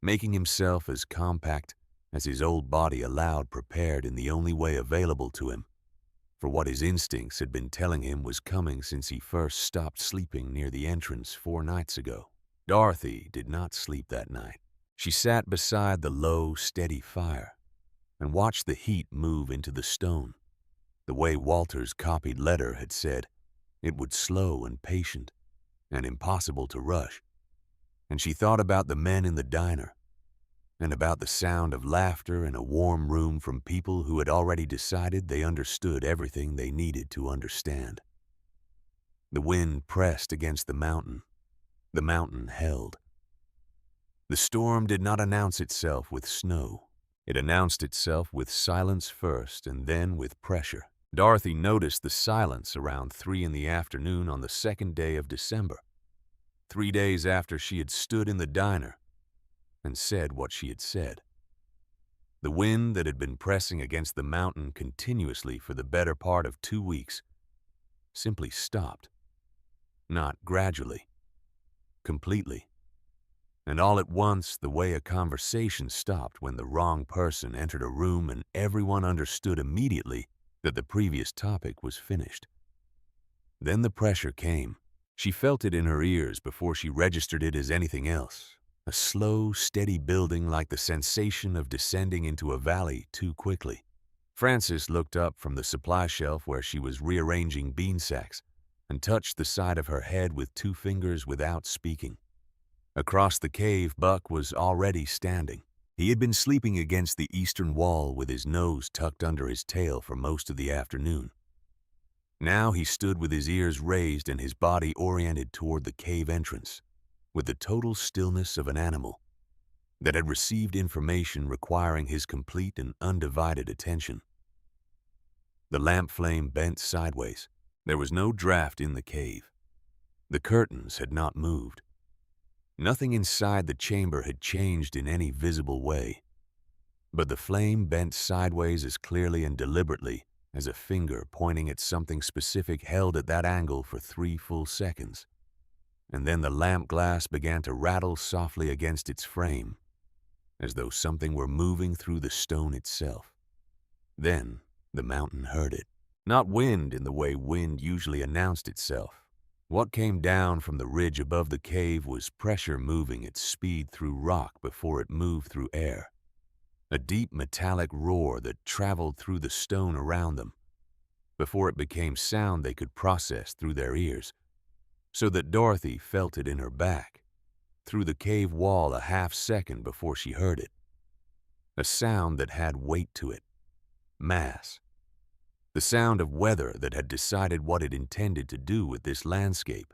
making himself as compact as his old body allowed, prepared in the only way available to him for what his instincts had been telling him was coming since he first stopped sleeping near the entrance 4 nights ago. Dorothy did not sleep that night. She sat beside the low, steady fire and watched the heat move into the stone, the way Walter's copied letter had said it would slow and patient and impossible to rush. And she thought about the men in the diner and about the sound of laughter in a warm room from people who had already decided they understood everything they needed to understand. The wind pressed against the mountain. The mountain held. The storm did not announce itself with snow. It announced itself with silence first and then with pressure. Dorothy noticed the silence around 3 in the afternoon on the 2nd day of December, 3 days after she had stood in the diner and said what she had said. The wind that had been pressing against the mountain continuously for the better part of 2 weeks simply stopped. Not gradually, completely. And all at once, the way a conversation stopped when the wrong person entered a room and everyone understood immediately that the previous topic was finished. Then the pressure came. She felt it in her ears before she registered it as anything else. A slow, steady building like the sensation of descending into a valley too quickly. Frances looked up from the supply shelf where she was rearranging bean sacks and touched the side of her head with 2 fingers without speaking. Across the cave, Buck was already standing. He had been sleeping against the eastern wall with his nose tucked under his tail for most of the afternoon. Now he stood with his ears raised and his body oriented toward the cave entrance, with the total stillness of an animal that had received information requiring his complete and undivided attention. The lamp flame bent sideways. There was no draft in the cave. The curtains had not moved. Nothing inside the chamber had changed in any visible way, but the flame bent sideways as clearly and deliberately as a finger pointing at something specific held at that angle for 3 full seconds. And then the lamp glass began to rattle softly against its frame, as though something were moving through the stone itself. Then the mountain heard it. Not wind in the way wind usually announced itself, What came down from the ridge above the cave was pressure moving its speed through rock before it moved through air. A deep metallic roar that traveled through the stone around them before it became sound they could process through their ears, so that Dorothy felt it in her back, through the cave wall a half-second before she heard it. A sound that had weight to it, mass. The sound of weather that had decided what it intended to do with this landscape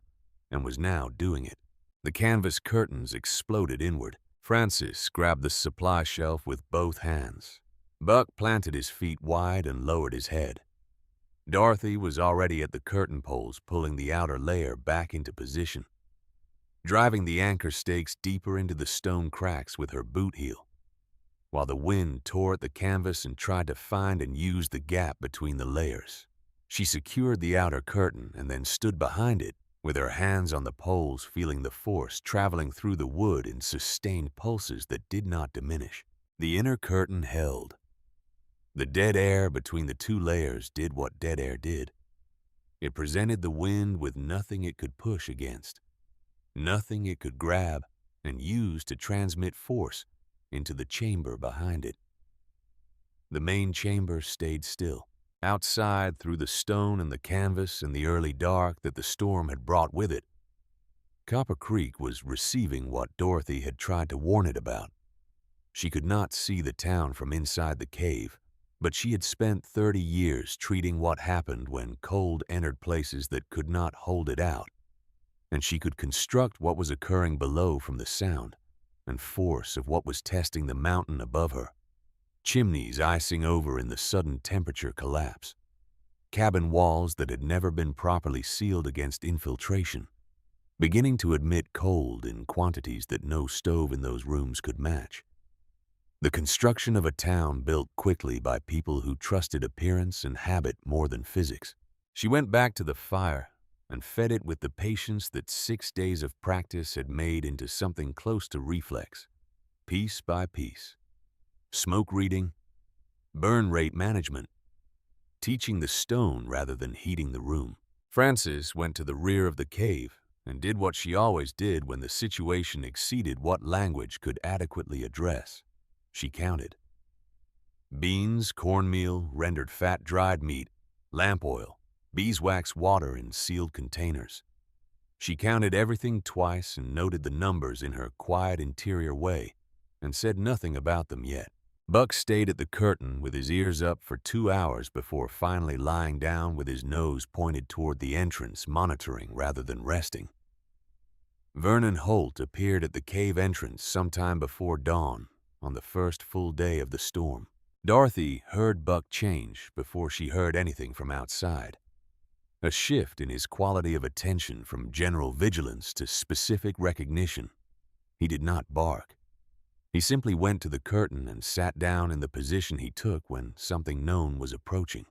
and was now doing it. The canvas curtains exploded inward. Francis grabbed the supply shelf with both hands. Buck planted his feet wide and lowered his head. Dorothy was already at the curtain poles, pulling the outer layer back into position, driving the anchor stakes deeper into the stone cracks with her boot heel, while the wind tore at the canvas and tried to find and use the gap between the layers. She secured the outer curtain and then stood behind it, with her hands on the poles, feeling the force traveling through the wood in sustained pulses that did not diminish. The inner curtain held. The dead air between the two layers did what dead air did. It presented the wind with nothing it could push against, nothing it could grab and use to transmit force into the chamber behind it. The main chamber stayed still. Outside, through the stone and the canvas and the early dark that the storm had brought with it, Copper Creek was receiving what Dorothy had tried to warn it about. She could not see the town from inside the cave, but she had spent 30 years treating what happened when cold entered places that could not hold it out, and she could construct what was occurring below from the sound and force of what was testing the mountain above her. Chimneys icing over in the sudden temperature collapse. Cabin walls that had never been properly sealed against infiltration, beginning to admit cold in quantities that no stove in those rooms could match. The construction of a town built quickly by people who trusted appearance and habit more than physics. She went back to the fire and fed it with the patience that 6 days of practice had made into something close to reflex, piece by piece. Smoke reading, burn rate management, teaching the stone rather than heating the room. Frances went to the rear of the cave and did what she always did when the situation exceeded what language could adequately address. She counted. Beans, cornmeal, rendered fat dried meat, lamp oil, beeswax water in sealed containers. She counted everything twice and noted the numbers in her quiet interior way and said nothing about them yet. Buck stayed at the curtain with his ears up for 2 hours before finally lying down with his nose pointed toward the entrance, monitoring rather than resting. Vernon Holt appeared at the cave entrance sometime before dawn on the first full day of the storm. Dorothy heard Buck change before she heard anything from outside. A shift in his quality of attention from general vigilance to specific recognition. He did not bark. He simply went to the curtain and sat down in the position he took when something known was approaching.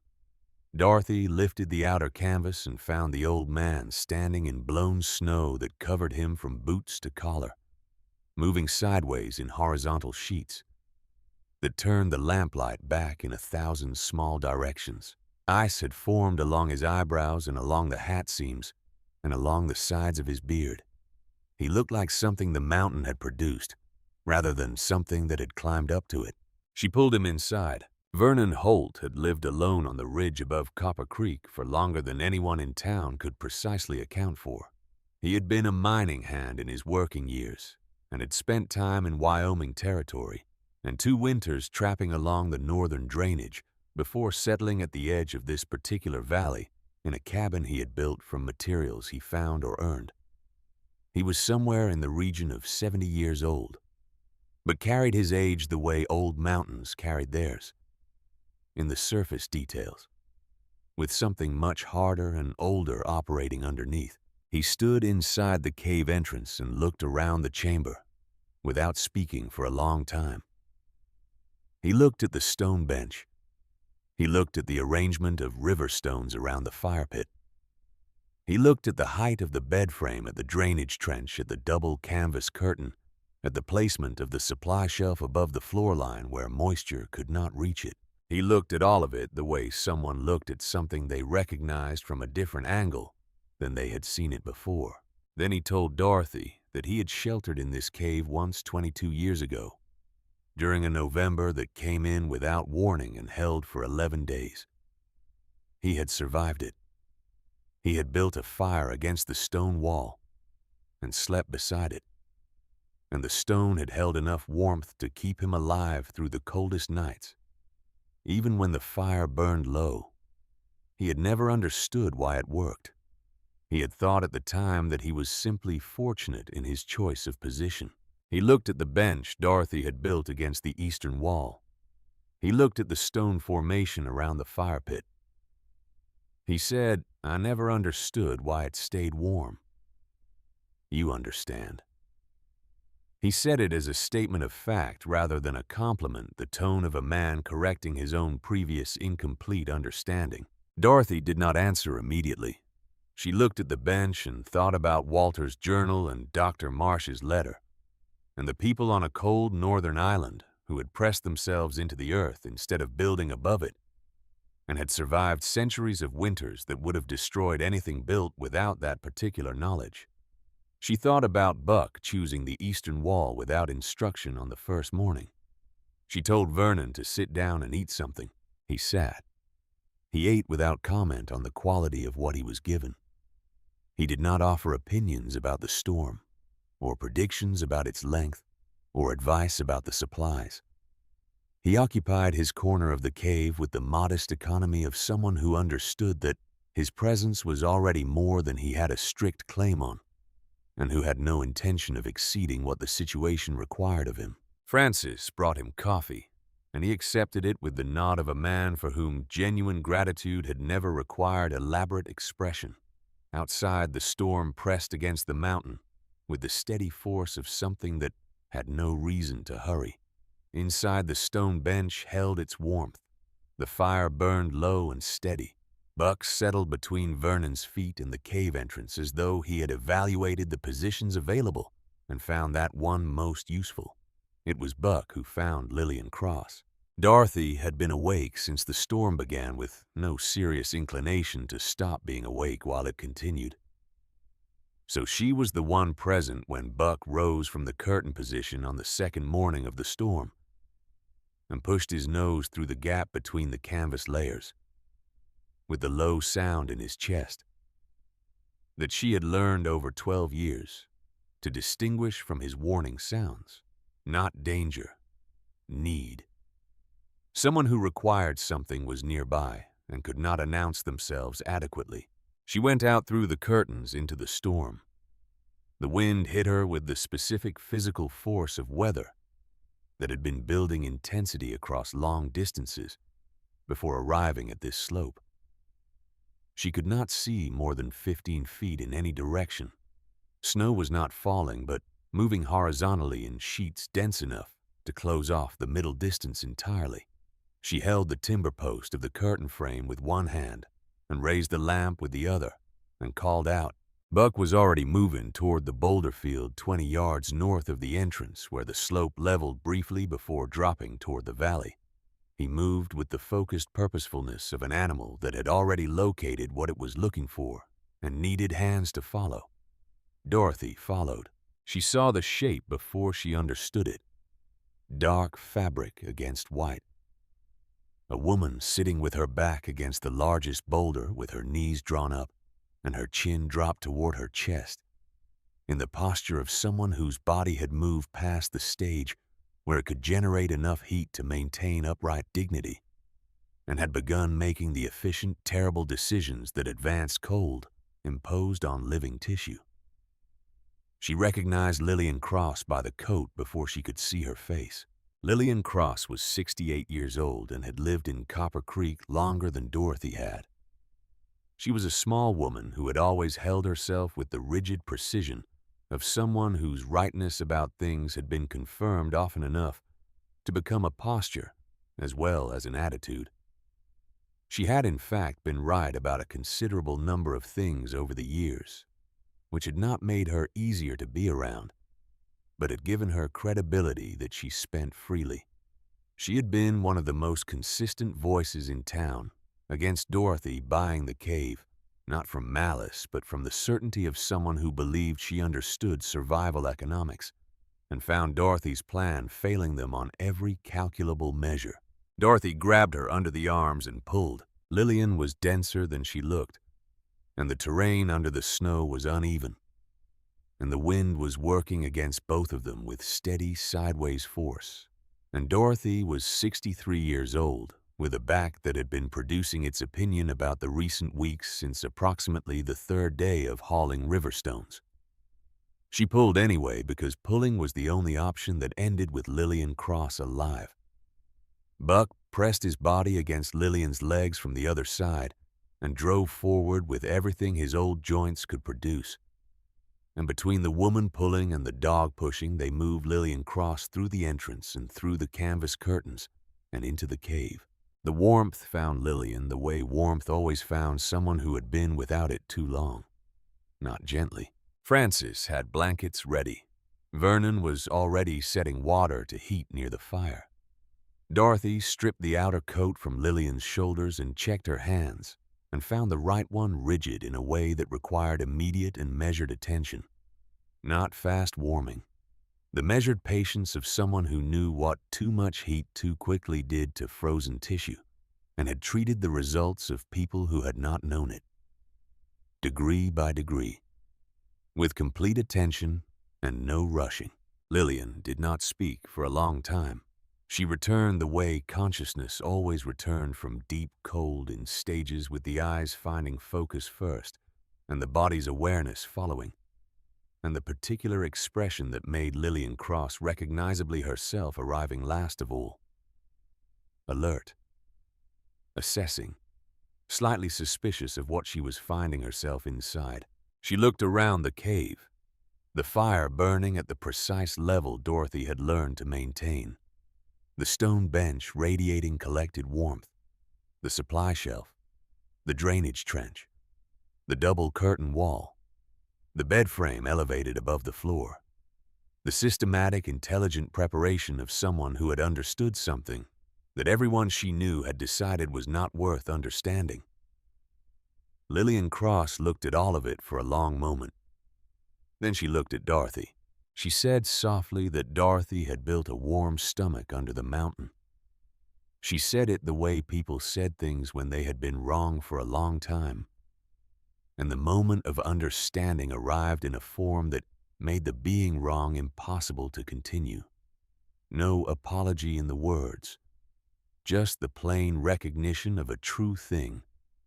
Dorothy lifted the outer canvas and found the old man standing in blown snow that covered him from boots to collar, moving sideways in horizontal sheets that turned the lamplight back in 1,000 small directions. Ice had formed along his eyebrows and along the hat seams and along the sides of his beard. He looked like something the mountain had produced, rather than something that had climbed up to it. She pulled him inside. Vernon Holt had lived alone on the ridge above Copper Creek for longer than anyone in town could precisely account for. He had been a mining hand in his working years and had spent time in Wyoming territory and 2 winters trapping along the northern drainage before settling at the edge of this particular valley in a cabin he had built from materials he found or earned. He was somewhere in the region of 70 years old, but carried his age the way old mountains carried theirs, in the surface details, with something much harder and older operating underneath. He stood inside the cave entrance and looked around the chamber, without speaking for a long time. He looked at the stone bench. He looked at the arrangement of river stones around the fire pit. He looked at the height of the bed frame at the drainage trench, at the double canvas curtain, at the placement of the supply shelf above the floor line where moisture could not reach it. He looked at all of it the way someone looked at something they recognized from a different angle than they had seen it before. Then he told Dorothy that he had sheltered in this cave once 22 years ago, during a November that came in without warning and held for 11 days. He had survived it. He had built a fire against the stone wall and slept beside it, and the stone had held enough warmth to keep him alive through the coldest nights. Even when the fire burned low, he had never understood why it worked. He had thought at the time that he was simply fortunate in his choice of position. He looked at the bench Dorothy had built against the eastern wall. He looked at the stone formation around the fire pit. He said, "I never understood why it stayed warm. You understand." He said it as a statement of fact rather than a compliment, the tone of a man correcting his own previous incomplete understanding. Dorothy did not answer immediately. She looked at the bench and thought about Walter's journal and Dr. Marsh's letter, and the people on a cold northern island who had pressed themselves into the earth instead of building above it, and had survived centuries of winters that would have destroyed anything built without that particular knowledge. She thought about Buck choosing the eastern wall without instruction on the first morning. She told Vernon to sit down and eat something. He sat. He ate without comment on the quality of what he was given. He did not offer opinions about the storm, or predictions about its length, or advice about the supplies. He occupied his corner of the cave with the modest economy of someone who understood that his presence was already more than he had a strict claim on, and who had no intention of exceeding what the situation required of him. Francis brought him coffee, and he accepted it with the nod of a man for whom genuine gratitude had never required elaborate expression. Outside, the storm pressed against the mountain with the steady force of something that had no reason to hurry. Inside, the stone bench held its warmth. The fire burned low and steady. Buck settled between Vernon's feet and the cave entrance as though he had evaluated the positions available and found that one most useful. It was Buck who found Lillian Cross. Dorothy had been awake since the storm began, with no serious inclination to stop being awake while it continued. So she was the one present when Buck rose from the curtain position on the second morning of the storm and pushed his nose through the gap between the canvas layers, with the low sound in his chest that she had learned over 12 years to distinguish from his warning sounds. Not danger, need. Someone who required something was nearby and could not announce themselves adequately. She went out through the curtains into the storm. The wind hit her with the specific physical force of weather that had been building intensity across long distances before arriving at this slope. She could not see more than 15 feet in any direction. Snow was not falling, but moving horizontally in sheets dense enough to close off the middle distance entirely. She held the timber post of the curtain frame with one hand and raised the lamp with the other and called out. Buck was already moving toward the boulder field 20 yards north of the entrance, where the slope leveled briefly before dropping toward the valley. He moved with the focused purposefulness of an animal that had already located what it was looking for and needed hands to follow. Dorothy followed. She saw the shape before she understood it. Dark fabric against white. A woman sitting with her back against the largest boulder with her knees drawn up and her chin dropped toward her chest, in the posture of someone whose body had moved past the stage where it could generate enough heat to maintain upright dignity, and had begun making the efficient, terrible decisions that advanced cold imposed on living tissue. She recognized Lillian Cross by the coat before she could see her face. Lillian Cross was 68 years old and had lived in Copper Creek longer than Dorothy had. She was a small woman who had always held herself with the rigid precision of someone whose rightness about things had been confirmed often enough to become a posture as well as an attitude. She had in fact been right about a considerable number of things over the years, which had not made her easier to be around, but had given her credibility that she spent freely. She had been one of the most consistent voices in town against Dorothy buying the cave not from malice, but from the certainty of someone who believed she understood survival economics and found Dorothy's plan failing them on every calculable measure. Dorothy grabbed her under the arms and pulled. Lillian was denser than she looked, and the terrain under the snow was uneven, and the wind was working against both of them with steady sideways force. And Dorothy was 63 years old, with a back that had been producing its opinion about the recent weeks since approximately the third day of hauling river stones. She pulled anyway because pulling was the only option that ended with Lillian Cross alive. Buck pressed his body against Lillian's legs from the other side and drove forward with everything his old joints could produce. And between the woman pulling and the dog pushing, they moved Lillian Cross through the entrance and through the canvas curtains and into the cave. The warmth found Lillian the way warmth always found someone who had been without it too long. Not gently. Francis had blankets ready. Vernon was already setting water to heat near the fire. Dorothy stripped the outer coat from Lillian's shoulders and checked her hands, and found the right one rigid in a way that required immediate and measured attention. Not fast warming. The measured patience of someone who knew what too much heat too quickly did to frozen tissue, and had treated the results of people who had not known it. Degree by degree. With complete attention and no rushing. Lillian did not speak for a long time. She returned the way consciousness always returned from deep cold in stages, with the eyes finding focus first and the body's awareness following, and the particular expression that made Lillian Cross recognizably herself arriving last of all. Alert. Assessing. Slightly suspicious of what she was finding herself inside. She looked around the cave, the fire burning at the precise level Dorothy had learned to maintain, the stone bench radiating collected warmth, the supply shelf, the drainage trench, the double curtain wall, the bed frame elevated above the floor, the systematic, intelligent preparation of someone who had understood something that everyone she knew had decided was not worth understanding. Lillian Cross looked at all of it for a long moment. Then she looked at Dorothy. She said softly that Dorothy had built a warm stomach under the mountain. She said it the way people said things when they had been wrong for a long time. And the moment of understanding arrived in a form that made the being wrong impossible to continue. No apology in the words, just the plain recognition of a true thing,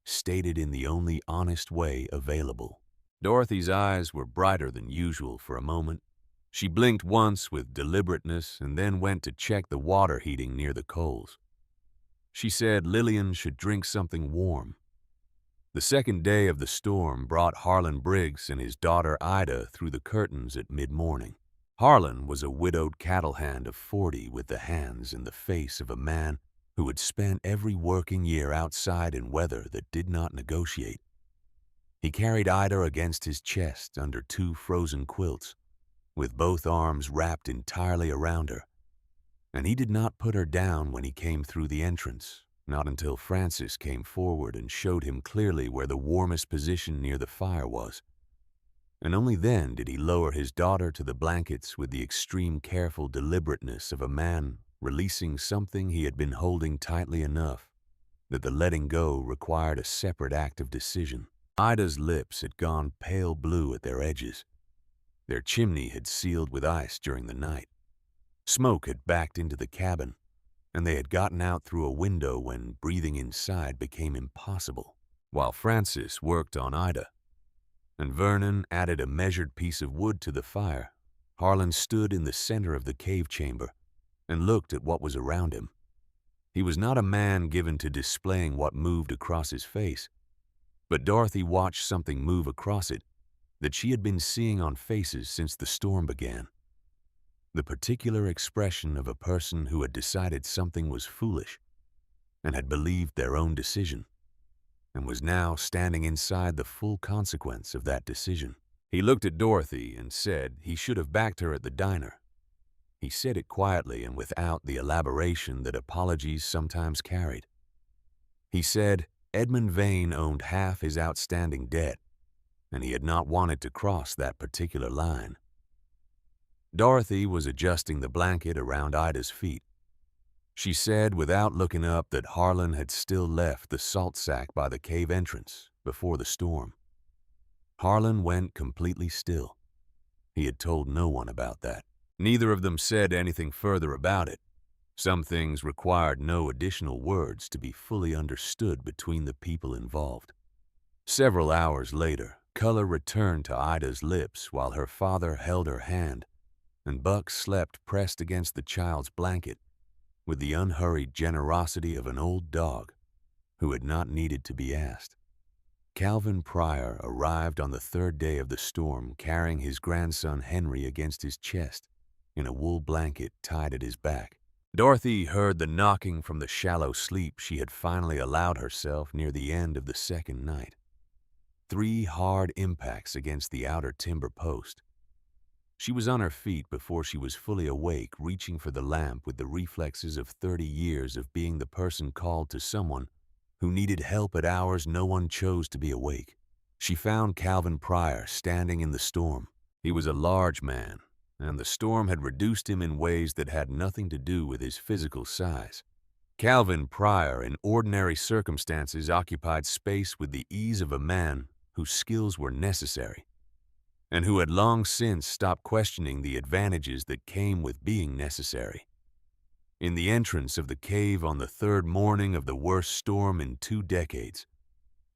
stated in the only honest way available. Dorothy's eyes were brighter than usual for a moment. She blinked once with deliberateness and then went to check the water heating near the coals. She said Lillian should drink something warm. The second day of the storm brought Harlan Briggs and his daughter Ida through the curtains at mid-morning. Harlan was a widowed cattle hand of 40 with the hands and the face of a man who had spent every working year outside in weather that did not negotiate. He carried Ida against his chest under 2 frozen quilts, with both arms wrapped entirely around her, and he did not put her down when he came through the entrance, not until Francis came forward and showed him clearly where the warmest position near the fire was, and only then did he lower his daughter to the blankets with the extreme careful deliberateness of a man releasing something he had been holding tightly enough that the letting go required a separate act of decision. Ida's lips had gone pale blue at their edges. Their chimney had sealed with ice during the night. Smoke had backed into the cabin, and they had gotten out through a window when breathing inside became impossible. While Francis worked on Ida, and Vernon added a measured piece of wood to the fire, Harlan stood in the center of the cave chamber and looked at what was around him. He was not a man given to displaying what moved across his face, but Dorothy watched something move across it that she had been seeing on faces since the storm began. The particular expression of a person who had decided something was foolish and had believed their own decision, and was now standing inside the full consequence of that decision. He looked at Dorothy and said he should have backed her at the diner. He said it quietly and without the elaboration that apologies sometimes carried. He said, Edmund Vane owned half his outstanding debt, and he had not wanted to cross that particular line. Dorothy was adjusting the blanket around Ida's feet. She said without looking up that Harlan had still left the salt sack by the cave entrance before the storm. Harlan went completely still. He had told no one about that. Neither of them said anything further about it. Some things required no additional words to be fully understood between the people involved. Several hours later, color returned to Ida's lips while her father held her hand, and Buck slept pressed against the child's blanket with the unhurried generosity of an old dog who had not needed to be asked. Calvin Pryor arrived on the third day of the storm carrying his grandson Henry against his chest in a wool blanket tied at his back. Dorothy heard the knocking from the shallow sleep she had finally allowed herself near the end of the second night. 3 hard impacts against the outer timber post. She was on her feet before she was fully awake, reaching for the lamp with the reflexes of 30 years of being the person called to someone who needed help at hours no one chose to be awake. She found Calvin Pryor standing in the storm. He was a large man, and the storm had reduced him in ways that had nothing to do with his physical size. Calvin Pryor, in ordinary circumstances, occupied space with the ease of a man whose skills were necessary, and who had long since stopped questioning the advantages that came with being necessary. In the entrance of the cave on the third morning of the worst storm in 2 decades,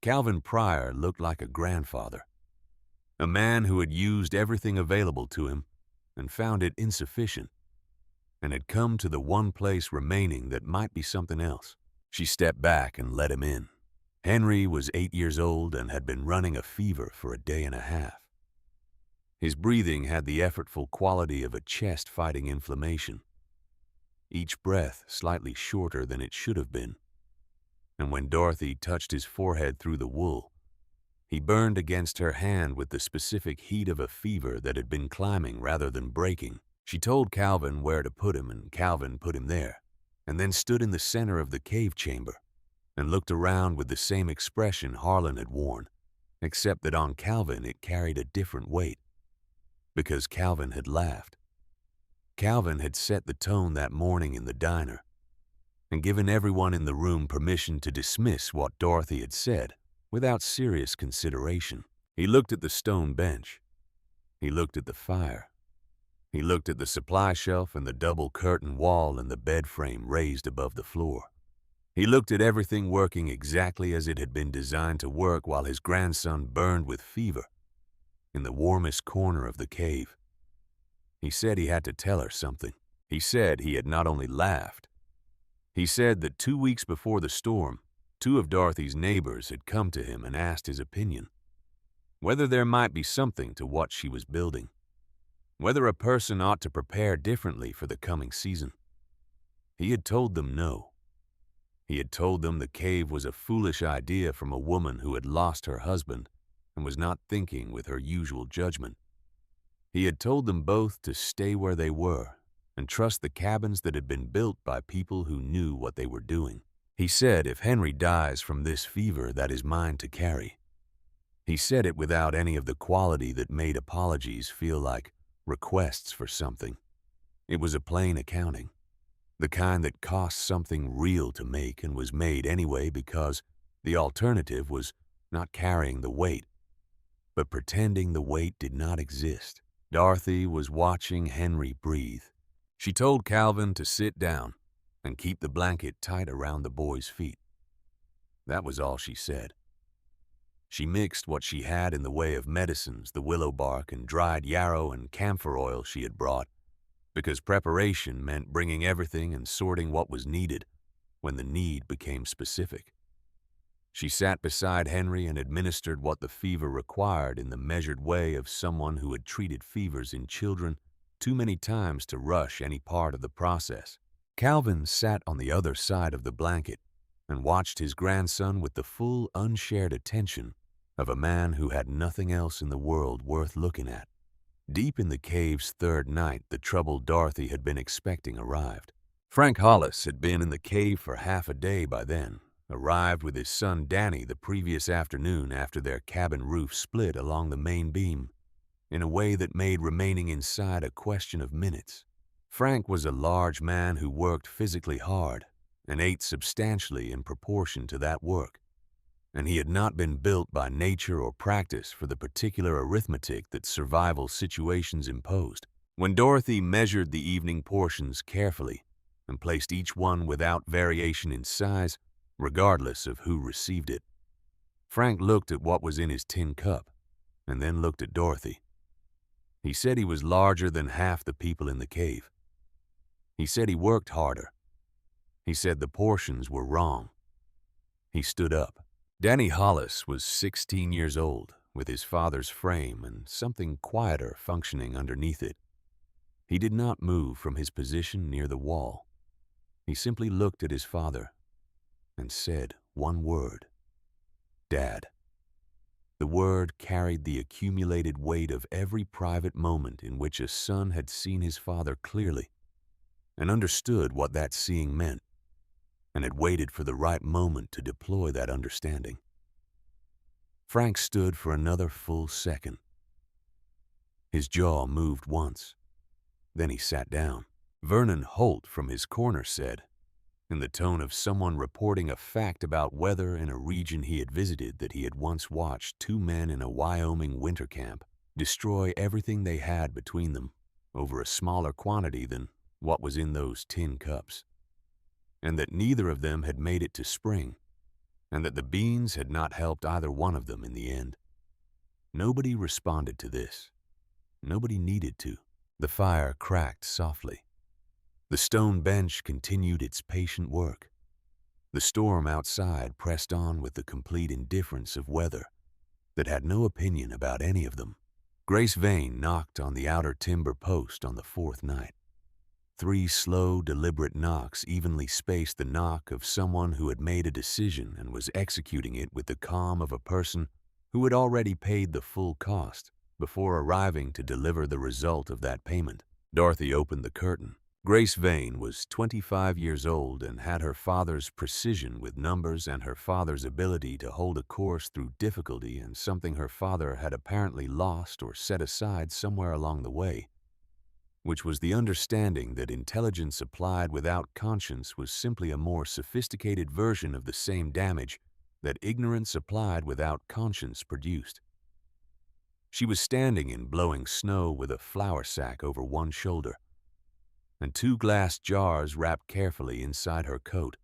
Calvin Pryor looked like a grandfather, a man who had used everything available to him and found it insufficient, and had come to the one place remaining that might be something else. She stepped back and let him in. Henry was 8 years old and had been running a fever for a day and a half. His breathing had the effortful quality of a chest fighting inflammation, each breath slightly shorter than it should have been. And when Dorothy touched his forehead through the wool, he burned against her hand with the specific heat of a fever that had been climbing rather than breaking. She told Calvin where to put him, and Calvin put him there, and then stood in the center of the cave chamber and looked around with the same expression Harlan had worn, except that on Calvin it carried a different weight, because Calvin had laughed. Calvin had set the tone that morning in the diner and given everyone in the room permission to dismiss what Dorothy had said without serious consideration. He looked at the stone bench. He looked at the fire. He looked at the supply shelf and the double curtain wall and the bed frame raised above the floor. He looked at everything working exactly as it had been designed to work while his grandson burned with fever in the warmest corner of the cave. He said he had to tell her something. He said he had not only laughed. He said that 2 weeks before the storm, 2 of Dorothy's neighbors had come to him and asked his opinion, whether there might be something to what she was building, whether a person ought to prepare differently for the coming season. He had told them no. He had told them the cave was a foolish idea from a woman who had lost her husband and was not thinking with her usual judgment. He had told them both to stay where they were and trust the cabins that had been built by people who knew what they were doing. He said if Henry dies from this fever, that is mine to carry. He said it without any of the quality that made apologies feel like requests for something. It was a plain accounting, the kind that cost something real to make and was made anyway because the alternative was not carrying the weight, but pretending the weight did not exist. Dorothy was watching Henry breathe. She told Calvin to sit down and keep the blanket tight around the boy's feet. That was all she said. She mixed what she had in the way of medicines, the willow bark and dried yarrow and camphor oil she had brought, because preparation meant bringing everything and sorting what was needed when the need became specific. She sat beside Henry and administered what the fever required in the measured way of someone who had treated fevers in children too many times to rush any part of the process. Calvin sat on the other side of the blanket and watched his grandson with the full, unshared attention of a man who had nothing else in the world worth looking at. Deep in the cave's third night, the trouble Dorothy had been expecting arrived. Frank Hollis had been in the cave for half a day by then, arrived with his son Danny the previous afternoon after their cabin roof split along the main beam in a way that made remaining inside a question of minutes. Frank was a large man who worked physically hard and ate substantially in proportion to that work, and he had not been built by nature or practice for the particular arithmetic that survival situations imposed. When Dorothy measured the evening portions carefully and placed each one without variation in size, regardless of who received it, Frank looked at what was in his tin cup and then looked at Dorothy. He said he was larger than half the people in the cave. He said he worked harder. He said the portions were wrong. He stood up. Danny Hollis was 16 years old, with his father's frame and something quieter functioning underneath it. He did not move from his position near the wall. He simply looked at his father and said one word: Dad. The word carried the accumulated weight of every private moment in which a son had seen his father clearly and understood what that seeing meant, and had waited for the right moment to deploy that understanding. Frank stood for another full second. His jaw moved once. Then he sat down. Vernon Holt from his corner said, in the tone of someone reporting a fact about weather in a region he had visited, that he had once watched two men in a Wyoming winter camp destroy everything they had between them over a smaller quantity than what was in those tin cups, and that neither of them had made it to spring, and that the beans had not helped either one of them in the end. Nobody responded to this. Nobody needed to. The fire cracked softly. The stone bench continued its patient work. The storm outside pressed on with the complete indifference of weather that had no opinion about any of them. Grace Vane knocked on the outer timber post on the fourth night. 3 slow, deliberate knocks evenly spaced the knock of someone who had made a decision and was executing it with the calm of a person who had already paid the full cost before arriving to deliver the result of that payment. Dorothy opened the curtain. Grace Vane was 25 years old and had her father's precision with numbers and her father's ability to hold a course through difficulty, and something her father had apparently lost or set aside somewhere along the way, which was the understanding that intelligence applied without conscience was simply a more sophisticated version of the same damage that ignorance applied without conscience produced. She was standing in blowing snow with a flour sack over one shoulder and 2 glass jars wrapped carefully inside her coat.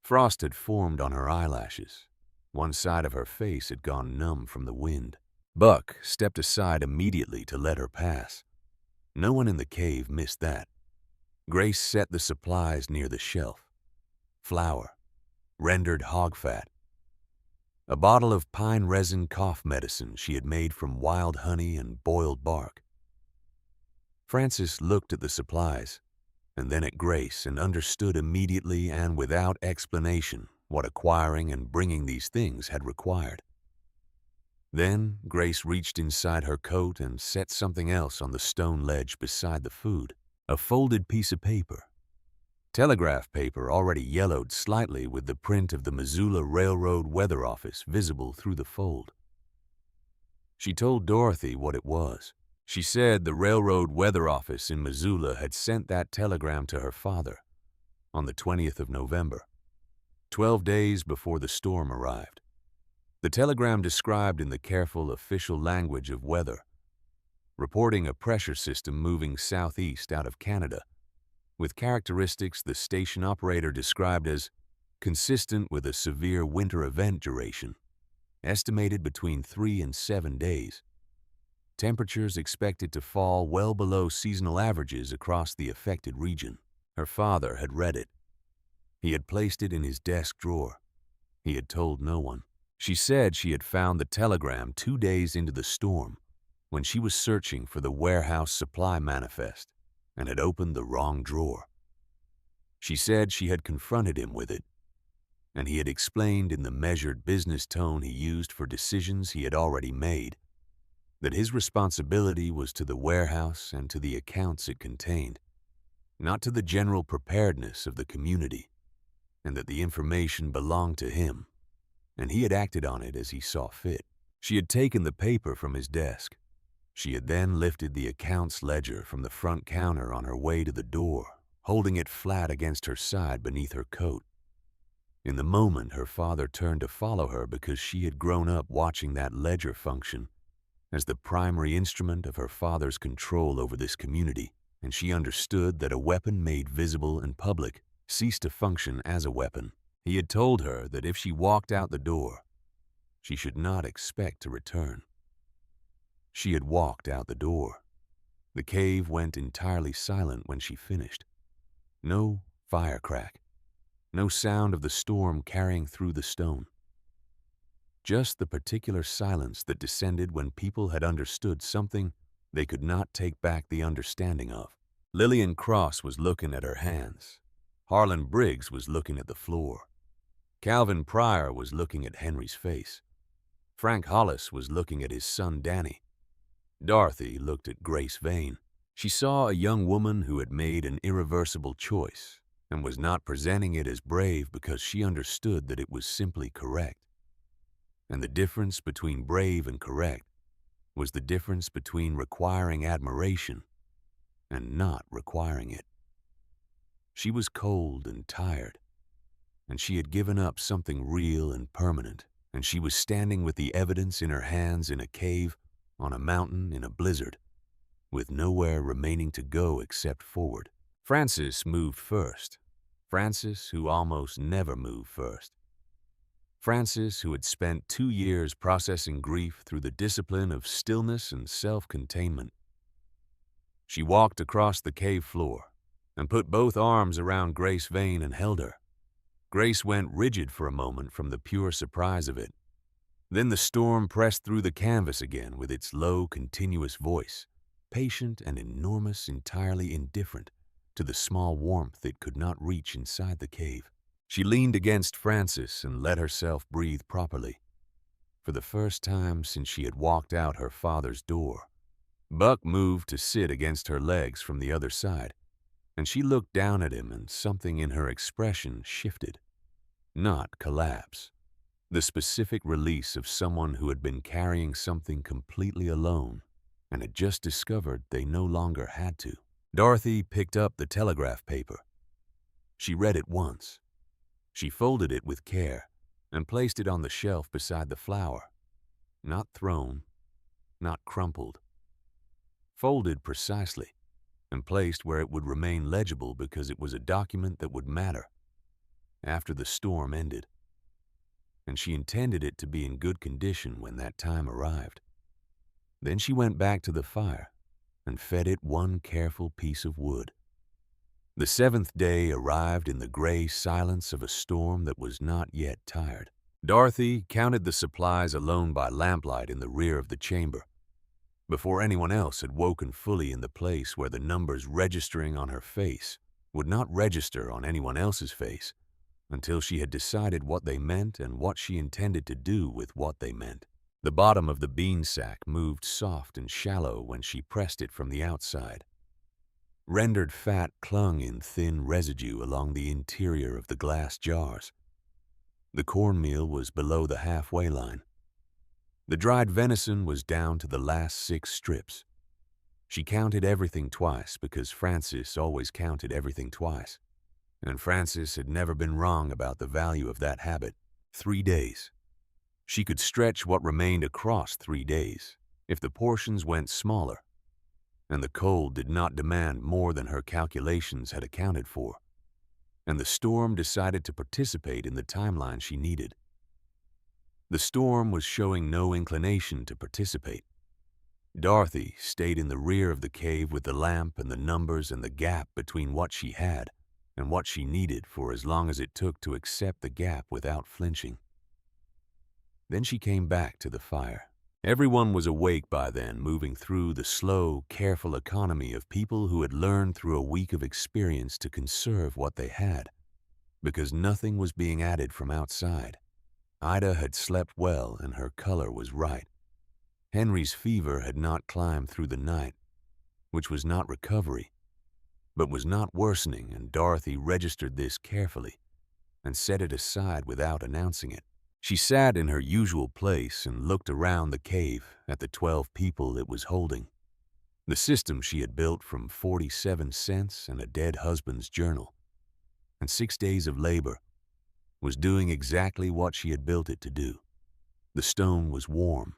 Frost had formed on her eyelashes. One side of her face had gone numb from the wind. Buck stepped aside immediately to let her pass. No one in the cave missed that. Grace set the supplies near the shelf. Flour, rendered hog fat, a bottle of pine resin cough medicine she had made from wild honey and boiled bark. Francis looked at the supplies and then at Grace and understood immediately and without explanation what acquiring and bringing these things had required. Then Grace reached inside her coat and set something else on the stone ledge beside the food, a folded piece of paper. Telegraph paper already yellowed slightly with the print of the Missoula Railroad Weather Office visible through the fold. She told Dorothy what it was. She said the Railroad Weather Office in Missoula had sent that telegram to her father on the 20th of November, 12 days before the storm arrived. The telegram described in the careful official language of weather, reporting a pressure system moving southeast out of Canada, with characteristics the station operator described as consistent with a severe winter event duration, estimated between 3 and 7 days. Temperatures expected to fall well below seasonal averages across the affected region. Her father had read it. He had placed it in his desk drawer. He had told no one. She said she had found the telegram 2 days into the storm when she was searching for the warehouse supply manifest and had opened the wrong drawer. She said she had confronted him with it, and he had explained in the measured business tone he used for decisions he had already made that his responsibility was to the warehouse and to the accounts it contained, not to the general preparedness of the community. and that the information belonged to him, and he had acted on it as he saw fit. She had taken the paper from his desk. She had then lifted the accounts ledger from the front counter on her way to the door, holding it flat against her side beneath her coat. In the moment, her father turned to follow her because she had grown up watching that ledger function as the primary instrument of her father's control over this community, and she understood that a weapon made visible and public ceased to function as a weapon. He had told her that if she walked out the door, she should not expect to return. She had walked out the door. The cave went entirely silent when she finished. No fire crack, no sound of the storm carrying through the stone. Just the particular silence that descended when people had understood something they could not take back the understanding of. Lillian Cross was looking at her hands. Harlan Briggs was looking at the floor. Calvin Pryor was looking at Henry's face. Frank Hollis was looking at his son Danny. Dorothy looked at Grace Vane. She saw a young woman who had made an irreversible choice and was not presenting it as brave because she understood that it was simply correct. And the difference between brave and correct was the difference between requiring admiration and not requiring it. She was cold and tired, and she had given up something real and permanent, and she was standing with the evidence in her hands in a cave, on a mountain in a blizzard, with nowhere remaining to go except forward. Francis moved first. Francis, who almost never moved first. Francis, who had spent 2 years processing grief through the discipline of stillness and self-containment. She walked across the cave floor and put both arms around Grace Vane and held her. Grace went rigid for a moment from the pure surprise of it. Then the storm pressed through the canvas again with its low, continuous voice, patient and enormous, entirely indifferent to the small warmth it could not reach inside the cave. She leaned against Francis and let herself breathe properly. For the first time since she had walked out her father's door, Buck moved to sit against her legs from the other side, and she looked down at him and something in her expression shifted. Not collapse. The specific release of someone who had been carrying something completely alone and had just discovered they no longer had to. Dorothy picked up the telegraph paper. She read it once. She folded it with care and placed it on the shelf beside the flower. Not thrown, not crumpled. Folded precisely and placed where it would remain legible because it was a document that would matter after the storm ended. And she intended it to be in good condition when that time arrived. Then she went back to the fire and fed it one careful piece of wood. The 7th day arrived in the gray silence of a storm that was not yet tired. Dorothy counted the supplies alone by lamplight in the rear of the chamber, before anyone else had woken fully in the place where the numbers registering on her face would not register on anyone else's face until she had decided what they meant and what she intended to do with what they meant. The bottom of the bean sack moved soft and shallow when she pressed it from the outside. Rendered fat clung in thin residue along the interior of the glass jars. The cornmeal was below the halfway line. The dried venison was down to the last 6 strips. She counted everything twice because Francis always counted everything twice. And Francis had never been wrong about the value of that habit. 3 days. She could stretch what remained across 3 days if the portions went smaller, and the cold did not demand more than her calculations had accounted for, and the storm decided to participate in the timeline she needed. The storm was showing no inclination to participate. Dorothy stayed in the rear of the cave with the lamp and the numbers and the gap between what she had and what she needed for as long as it took to accept the gap without flinching. Then she came back to the fire. Everyone was awake by then, moving through the slow, careful economy of people who had learned through a week of experience to conserve what they had, because nothing was being added from outside. Ida had slept well and her color was right. Henry's fever had not climbed through the night, which was not recovery, but was not worsening, and Dorothy registered this carefully. and set it aside without announcing it. She sat in her usual place and looked around the cave at the 12 people it was holding. The system she had built from 47 cents and a dead husband's journal and 6 days of labor was doing exactly what she had built it to do. The stone was warm.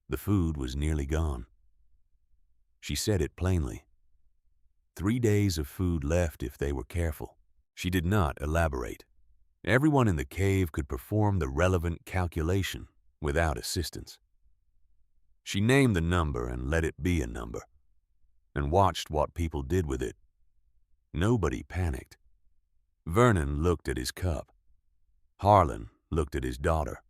The food was nearly gone. She said it plainly. 3 days of food left if they were careful. She did not elaborate. Everyone in the cave could perform the relevant calculation without assistance. She named the number and let it be a number, and watched what people did with it. Nobody panicked. Vernon looked at his cup. Harlan looked at his daughter.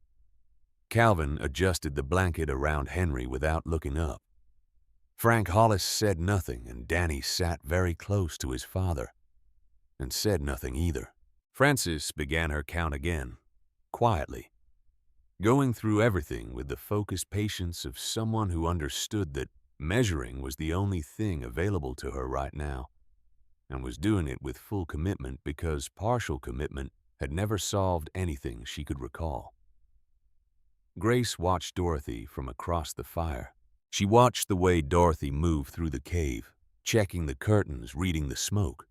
Calvin adjusted the blanket around Henry without looking up. Frank Hollis said nothing, and Danny sat very close to his father and said nothing either. Frances began her count again, quietly, going through everything with the focused patience of someone who understood that measuring was the only thing available to her right now, and was doing it with full commitment because partial commitment had never solved anything she could recall. Grace watched Dorothy from across the fire. She watched the way Dorothy moved through the cave, checking the curtains, reading the smoke,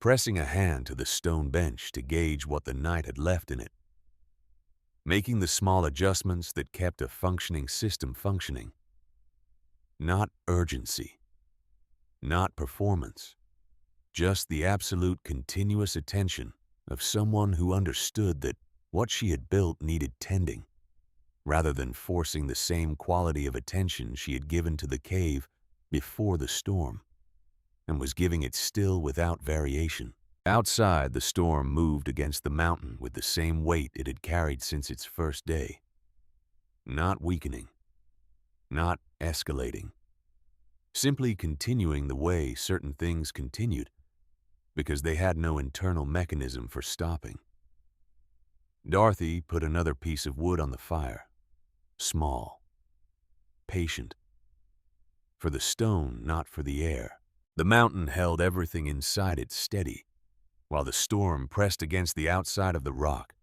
pressing a hand to the stone bench to gauge what the night had left in it, making the small adjustments that kept a functioning system functioning. Not urgency, not performance, just the absolute continuous attention of someone who understood that what she had built needed tending, rather than forcing the same quality of attention she had given to the cave before the storm, and was giving it still without variation. Outside, the storm moved against the mountain with the same weight it had carried since its first day. Not weakening, not escalating, simply continuing the way certain things continued, because they had no internal mechanism for stopping. Dorothy put another piece of wood on the fire, small, patient, for the stone, not for the air. The mountain held everything inside it steady, while the storm pressed against the outside of the rock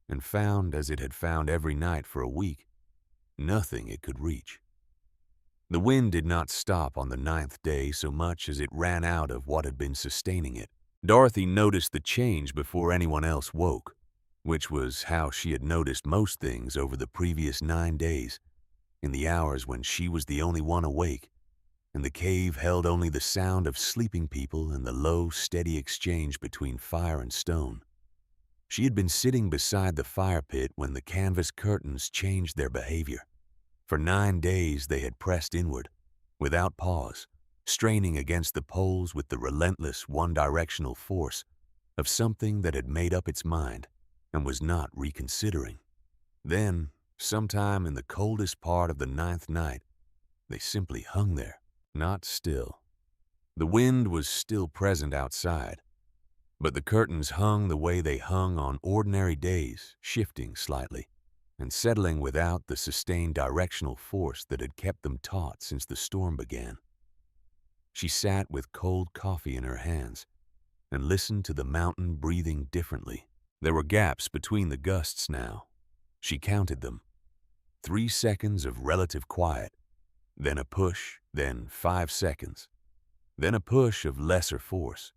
and found, as it had found every night for a week, nothing it could reach. The wind did not stop on the 9th day so much as it ran out of what had been sustaining it. Dorothy noticed the change before anyone else woke, which was how she had noticed most things over the previous 9 days, in the hours when she was the only one awake, and the cave held only the sound of sleeping people and the low, steady exchange between fire and stone. She had been sitting beside the fire pit when the canvas curtains changed their behavior. For 9 days they had pressed inward, without pause, straining against the poles with the relentless one-directional force of something that had made up its mind and was not reconsidering. Then, sometime in the coldest part of the 9th night, they simply hung there, not still. The wind was still present outside, but the curtains hung the way they hung on ordinary days, shifting slightly and settling without the sustained directional force that had kept them taut since the storm began. She sat with cold coffee in her hands and listened to the mountain breathing differently. There were gaps between the gusts now. She counted them. 3 seconds of relative quiet, then a push, then 5 seconds, then a push of lesser force,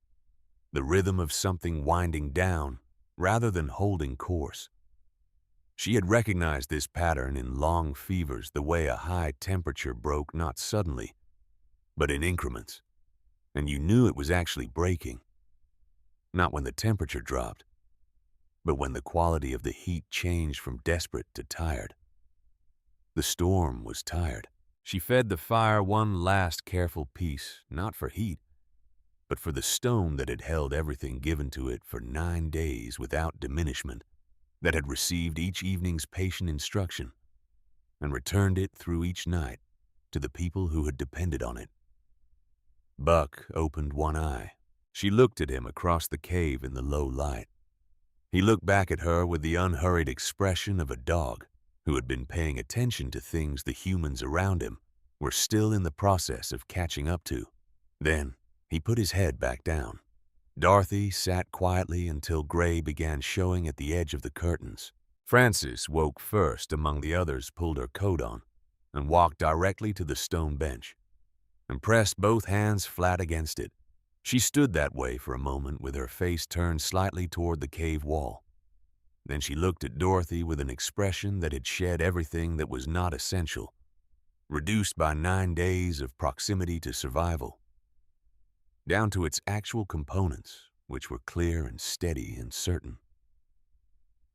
the rhythm of something winding down rather than holding course. She had recognized this pattern in long fevers the way a high temperature broke not suddenly, but in increments, and you knew it was actually breaking. Not when the temperature dropped, but when the quality of the heat changed from desperate to tired. The storm was tired. She fed the fire one last careful piece, not for heat, but for the stone that had held everything given to it for 9 days without diminishment, that had received each evening's patient instruction and returned it through each night to the people who had depended on it. Buck opened one eye. She looked at him across the cave in the low light. He looked back at her with the unhurried expression of a dog who had been paying attention to things the humans around him were still in the process of catching up to. Then he put his head back down. Dorothy sat quietly until gray began showing at the edge of the curtains. Frances woke first among the others, pulled her coat on, and walked directly to the stone bench and pressed both hands flat against it. She stood that way for a moment with her face turned slightly toward the cave wall. Then she looked at Dorothy with an expression that had shed everything that was not essential, reduced by 9 days of proximity to survival, down to its actual components, which were clear and steady and certain.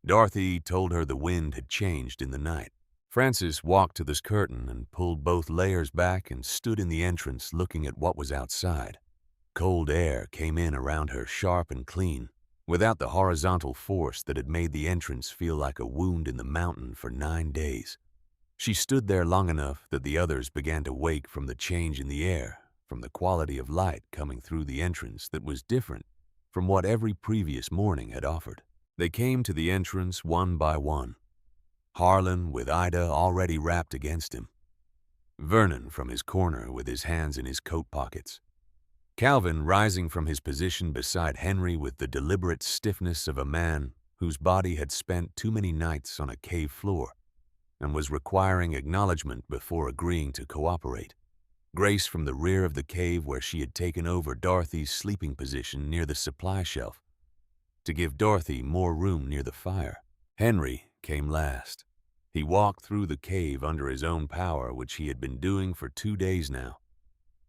Dorothy told her the wind had changed in the night. Frances walked to this curtain and pulled both layers back and stood in the entrance looking at what was outside. Cold air came in around her, sharp and clean, without the horizontal force that had made the entrance feel like a wound in the mountain for 9 days. She stood there long enough that the others began to wake from the change in the air, from the quality of light coming through the entrance that was different from what every previous morning had offered. They came to the entrance one by one. Harlan with Ida already wrapped against him. Vernon from his corner with his hands in his coat pockets. Calvin rising from his position beside Henry with the deliberate stiffness of a man whose body had spent too many nights on a cave floor and was requiring acknowledgement before agreeing to cooperate. Grace from the rear of the cave where she had taken over Dorothy's sleeping position near the supply shelf to give Dorothy more room near the fire. Henry came last. He walked through the cave under his own power, which he had been doing for 2 days now,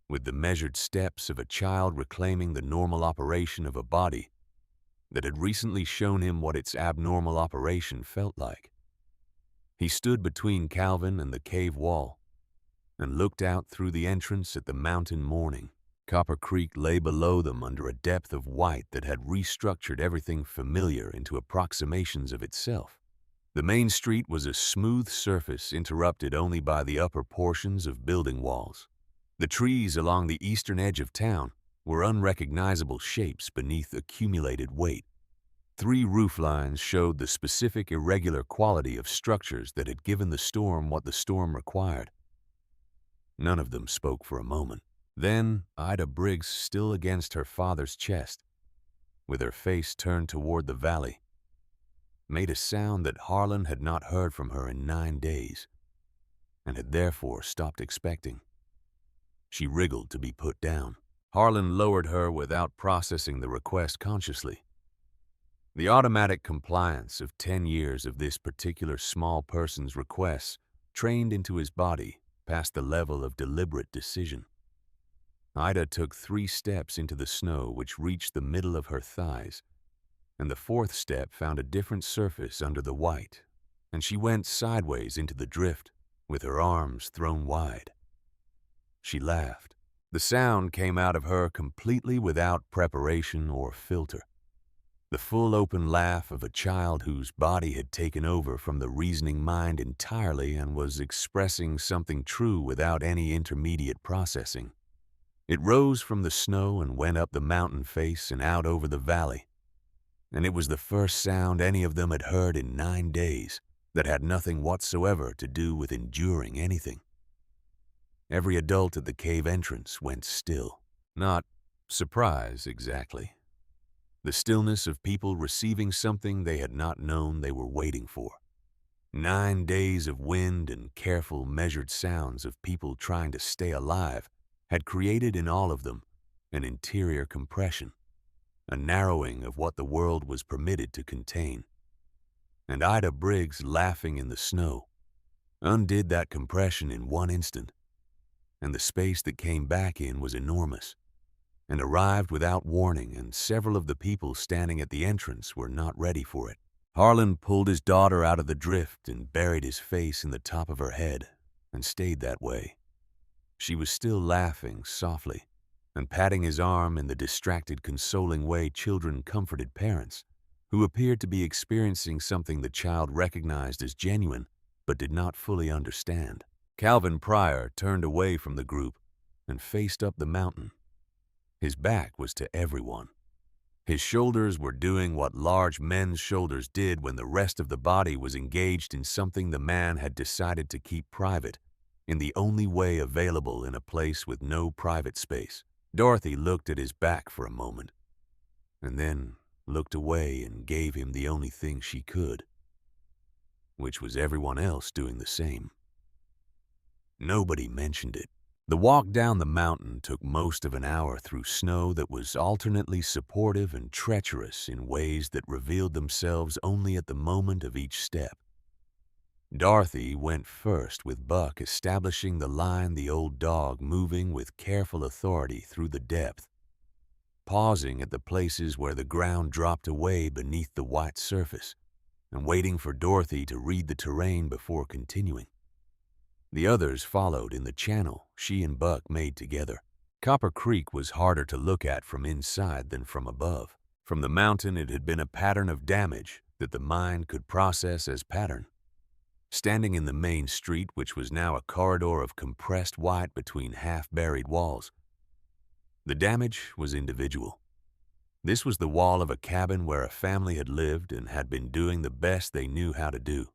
with the measured steps of a child reclaiming the normal operation of a body that had recently shown him what its abnormal operation felt like. He stood between Calvin and the cave wall and looked out through the entrance at the mountain morning. Copper Creek lay below them under a depth of white that had restructured everything familiar into approximations of itself. The main street was a smooth surface interrupted only by the upper portions of building walls. The trees along the eastern edge of town were unrecognizable shapes beneath accumulated weight. 3 roof lines showed the specific irregular quality of structures that had given the storm what the storm required. None of them spoke for a moment. Then Ida Briggs, still against her father's chest, with her face turned toward the valley, made a sound that Harlan had not heard from her in 9 days, and had therefore stopped expecting. She wriggled to be put down. Harlan lowered her without processing the request consciously. The automatic compliance of 10 years of this particular small person's requests trained into his body past the level of deliberate decision. Ida took 3 steps into the snow which reached the middle of her thighs, and the 4th step found a different surface under the white, and she went sideways into the drift with her arms thrown wide. She laughed. The sound came out of her completely without preparation or filter. The full open laugh of a child whose body had taken over from the reasoning mind entirely and was expressing something true without any intermediate processing. It rose from the snow and went up the mountain face and out over the valley, and it was the first sound any of them had heard in 9 days that had nothing whatsoever to do with enduring anything. Every adult at the cave entrance went still. Not surprise exactly. The stillness of people receiving something they had not known they were waiting for. 9 days of wind and careful, measured sounds of people trying to stay alive had created in all of them an interior compression, a narrowing of what the world was permitted to contain. And Ida Briggs, laughing in the snow, undid that compression in 1 instant, and the space that came back in was enormous, and arrived without warning, and several of the people standing at the entrance were not ready for it. Harlan pulled his daughter out of the drift and buried his face in the top of her head, and stayed that way. She was still laughing softly, and patting his arm in the distracted, consoling way children comforted parents, who appeared to be experiencing something the child recognized as genuine, but did not fully understand. Calvin Pryor turned away from the group and faced up the mountain. His back was to everyone. His shoulders were doing what large men's shoulders did when the rest of the body was engaged in something the man had decided to keep private, in the only way available in a place with no private space. Dorothy looked at his back for a moment, and then looked away and gave him the only thing she could, which was everyone else doing the same. Nobody mentioned it. The walk down the mountain took most of an hour through snow that was alternately supportive and treacherous in ways that revealed themselves only at the moment of each step. Dorothy went first, with Buck establishing the line, the old dog moving with careful authority through the depth, pausing at the places where the ground dropped away beneath the white surface, and waiting for Dorothy to read the terrain before continuing. The others followed in the channel she and Buck made together. Copper Creek was harder to look at from inside than from above. From the mountain, it had been a pattern of damage that the mind could process as pattern. Standing in the main street, which was now a corridor of compressed white between half-buried walls, the damage was individual. This was the wall of a cabin where a family had lived and had been doing the best they knew how to do.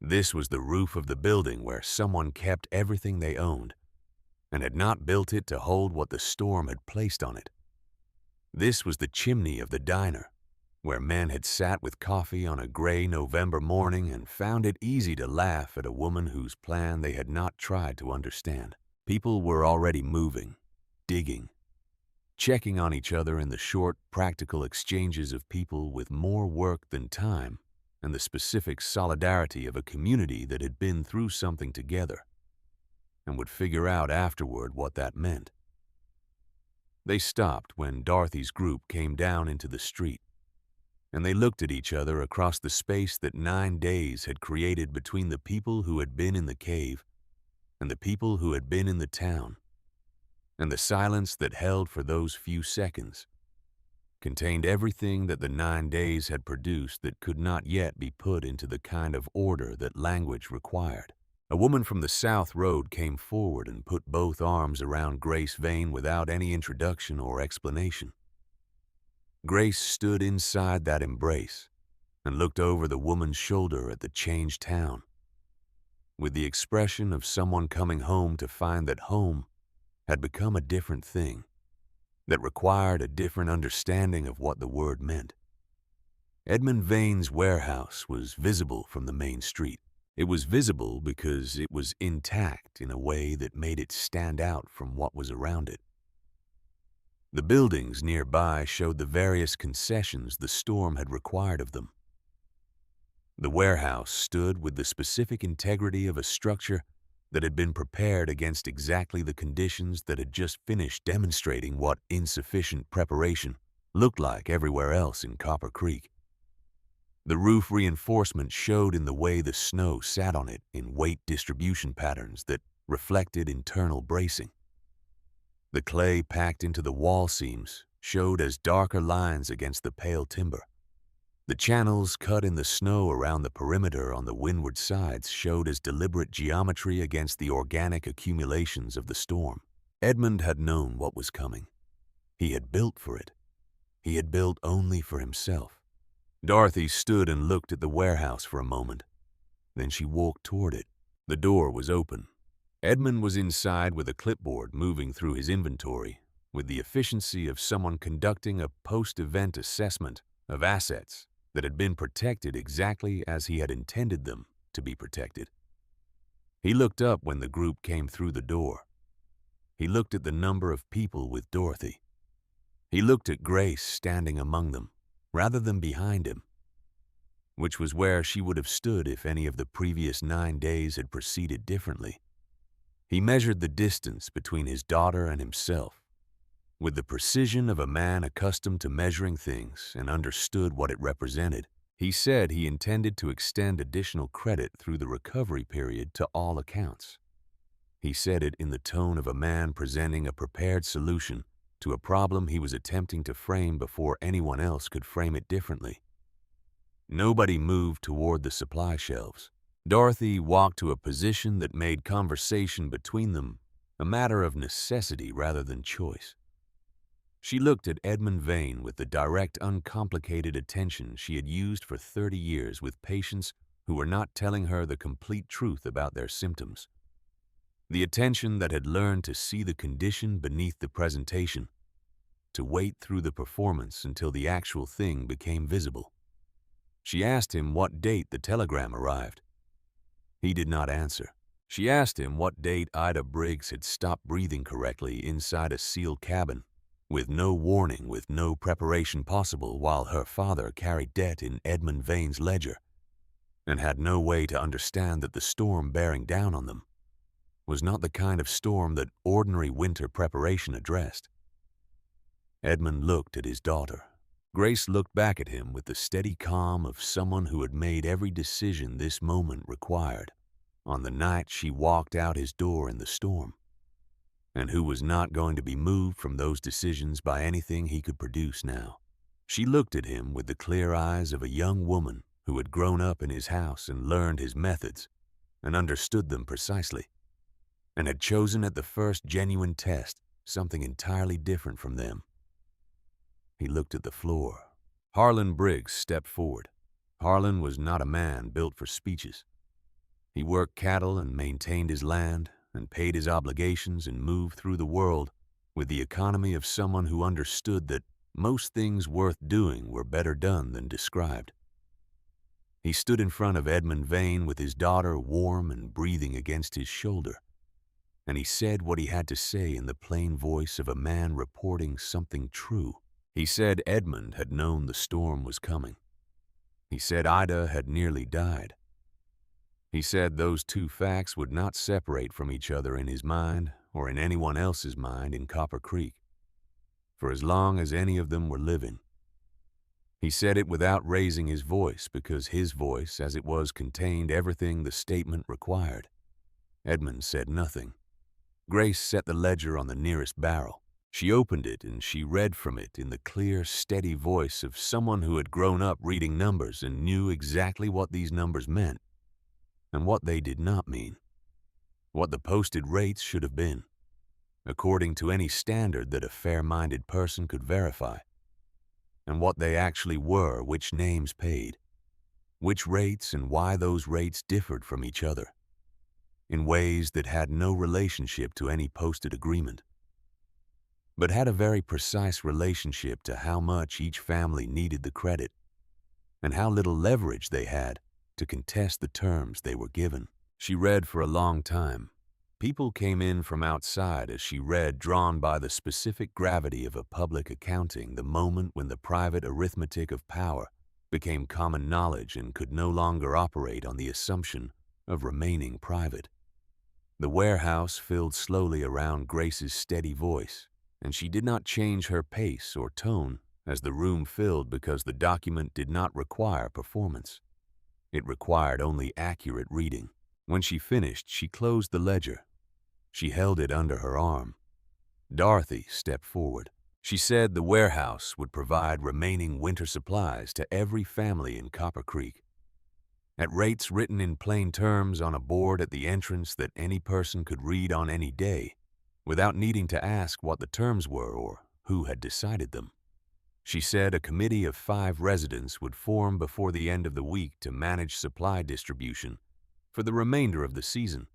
This was the roof of the building where someone kept everything they owned and had not built it to hold what the storm had placed on it. This was the chimney of the diner, where men had sat with coffee on a gray November morning and found it easy to laugh at a woman whose plan they had not tried to understand. People were already moving, digging, checking on each other in the short, practical exchanges of people with more work than time and the specific solidarity of a community that had been through something together and would figure out afterward what that meant. They stopped when Dorothy's group came down into the street, and they looked at each other across the space that 9 days had created between the people who had been in the cave and the people who had been in the town, and the silence that held for those few seconds contained everything that the 9 days had produced that could not yet be put into the kind of order that language required. A woman from the South Road came forward and put both arms around Grace Vane without any introduction or explanation. Grace stood inside that embrace and looked over the woman's shoulder at the changed town, with the expression of someone coming home to find that home had become a different thing, that required a different understanding of what the word meant. Edmund Vane's warehouse was visible from the main street. It was visible because it was intact in a way that made it stand out from what was around it. The buildings nearby showed the various concessions the storm had required of them. The warehouse stood with the specific integrity of a structure that had been prepared against exactly the conditions that had just finished demonstrating what insufficient preparation looked like everywhere else in Copper Creek. The roof reinforcement showed in the way the snow sat on it in weight distribution patterns that reflected internal bracing. The clay packed into the wall seams showed as darker lines against the pale timber. The channels cut in the snow around the perimeter on the windward sides showed as deliberate geometry against the organic accumulations of the storm. Edmund had known what was coming. He had built for it. He had built only for himself. Dorothy stood and looked at the warehouse for a moment. Then she walked toward it. The door was open. Edmund was inside with a clipboard moving through his inventory with the efficiency of someone conducting a post-event assessment of assets that had been protected exactly as he had intended them to be protected. He looked up when the group came through the door. He looked at the number of people with Dorothy. He looked at Grace standing among them, rather than behind him, which was where she would have stood if any of the previous 9 days had proceeded differently. He measured the distance between his daughter and himself with the precision of a man accustomed to measuring things and understood what it represented. He said he intended to extend additional credit through the recovery period to all accounts. He said it in the tone of a man presenting a prepared solution to a problem he was attempting to frame before anyone else could frame it differently. Nobody moved toward the supply shelves. Dorothy walked to a position that made conversation between them a matter of necessity rather than choice. She looked at Edmund Vane with the direct, uncomplicated attention she had used for 30 years with patients who were not telling her the complete truth about their symptoms. The attention that had learned to see the condition beneath the presentation, to wait through the performance until the actual thing became visible. She asked him what date the telegram arrived. He did not answer. She asked him what date Ida Briggs had stopped breathing correctly inside a sealed cabin, with no warning, with no preparation possible, while her father carried debt in Edmund Vane's ledger, and had no way to understand that the storm bearing down on them was not the kind of storm that ordinary winter preparation addressed. Edmund looked at his daughter. Grace looked back at him with the steady calm of someone who had made every decision this moment required on the night she walked out his door in the storm, and who was not going to be moved from those decisions by anything he could produce now. She looked at him with the clear eyes of a young woman who had grown up in his house and learned his methods and understood them precisely, and had chosen at the first genuine test something entirely different from them. He looked at the floor. Harlan Briggs stepped forward. Harlan was not a man built for speeches. He worked cattle and maintained his land and paid his obligations and moved through the world with the economy of someone who understood that most things worth doing were better done than described. He stood in front of Edmund Vane with his daughter warm and breathing against his shoulder, and he said what he had to say in the plain voice of a man reporting something true. He said Edmund had known the storm was coming. He said Ida had nearly died. He said those two facts would not separate from each other in his mind or in anyone else's mind in Copper Creek, for as long as any of them were living. He said it without raising his voice, because his voice, as it was, contained everything the statement required. Edmund said nothing. Grace set the ledger on the nearest barrel. She opened it and she read from it in the clear, steady voice of someone who had grown up reading numbers and knew exactly what these numbers meant and what they did not mean, what the posted rates should have been, according to any standard that a fair-minded person could verify, and what they actually were, which names paid, which rates, and why those rates differed from each other in ways that had no relationship to any posted agreement, but had a very precise relationship to how much each family needed the credit and how little leverage they had to contest the terms they were given. She read for a long time. People came in from outside as she read, drawn by the specific gravity of a public accounting, the moment when the private arithmetic of power became common knowledge and could no longer operate on the assumption of remaining private. The warehouse filled slowly around Grace's steady voice, and she did not change her pace or tone as the room filled, because the document did not require performance. It required only accurate reading. When she finished, she closed the ledger. She held it under her arm. Dorothy stepped forward. She said the warehouse would provide remaining winter supplies to every family in Copper Creek, at rates written in plain terms on a board at the entrance that any person could read on any day, without needing to ask what the terms were or who had decided them. She said a committee of 5 residents would form before the end of the week to manage supply distribution for the remainder of the season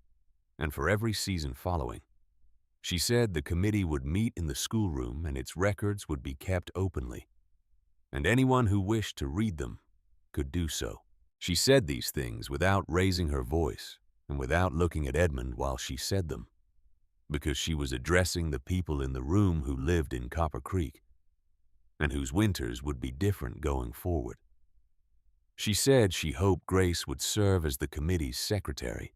and for every season following. She said the committee would meet in the schoolroom and its records would be kept openly, and anyone who wished to read them could do so. She said these things without raising her voice and without looking at Edmund while she said them, because she was addressing the people in the room who lived in Copper Creek and whose winters would be different going forward. She said she hoped Grace would serve as the committee's secretary,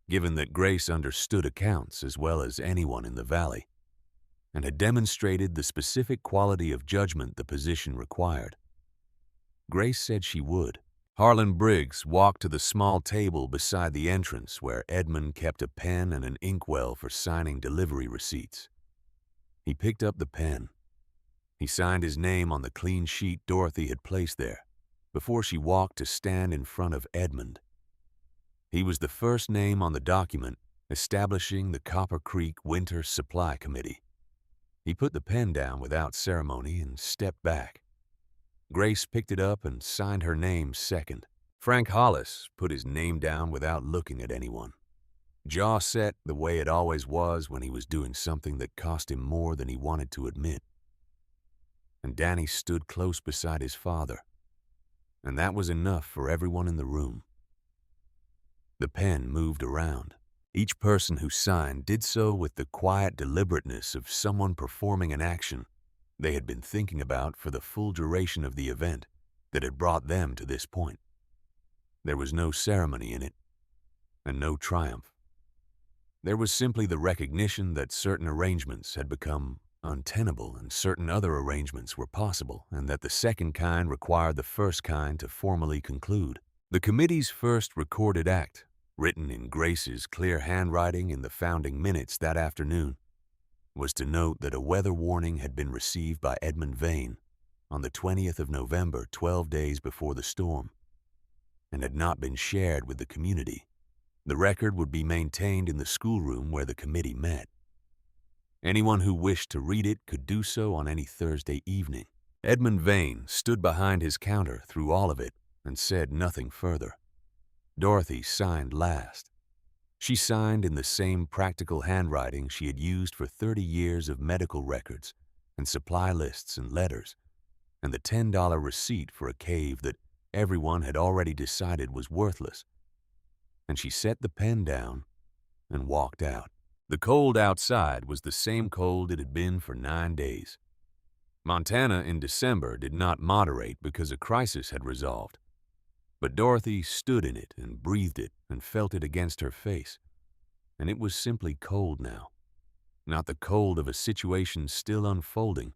given that Grace understood accounts as well as anyone in the valley, and had demonstrated the specific quality of judgment the position required. Grace said she would. Harlan Briggs walked to the small table beside the entrance where Edmund kept a pen and an inkwell for signing delivery receipts. He picked up the pen. He signed his name on the clean sheet Dorothy had placed there before she walked to stand in front of Edmund. He was the first name on the document establishing the Copper Creek Winter Supply Committee. He put the pen down without ceremony and stepped back. Grace picked it up and signed her name second. Frank Hollis put his name down without looking at anyone, jaw set the way it always was when he was doing something that cost him more than he wanted to admit. and Danny stood close beside his father, and that was enough for everyone in the room. The pen moved around. Each person who signed did so with the quiet deliberateness of someone performing an action they had been thinking about for the full duration of the event that had brought them to this point. There was no ceremony in it, and no triumph. There was simply the recognition that certain arrangements had become untenable and certain other arrangements were possible, and that the second kind required the first kind to formally conclude. The committee's first recorded act, written in Grace's clear handwriting in the founding minutes that afternoon, was to note that a weather warning had been received by Edmund Vane on the 20th of November, 12 days before the storm, and had not been shared with the community. The record would be maintained in the schoolroom where the committee met. Anyone who wished to read it could do so on any Thursday evening. Edmund Vane stood behind his counter through all of it and said nothing further. Dorothy signed last. She signed in the same practical handwriting she had used for 30 years of medical records and supply lists and letters, and the $10 receipt for a cave that everyone had already decided was worthless. And she set the pen down and walked out. The cold outside was the same cold it had been for 9 days. Montana in December did not moderate because a crisis had resolved. But Dorothy stood in it and breathed it and felt it against her face. And it was simply cold now. Not the cold of a situation still unfolding,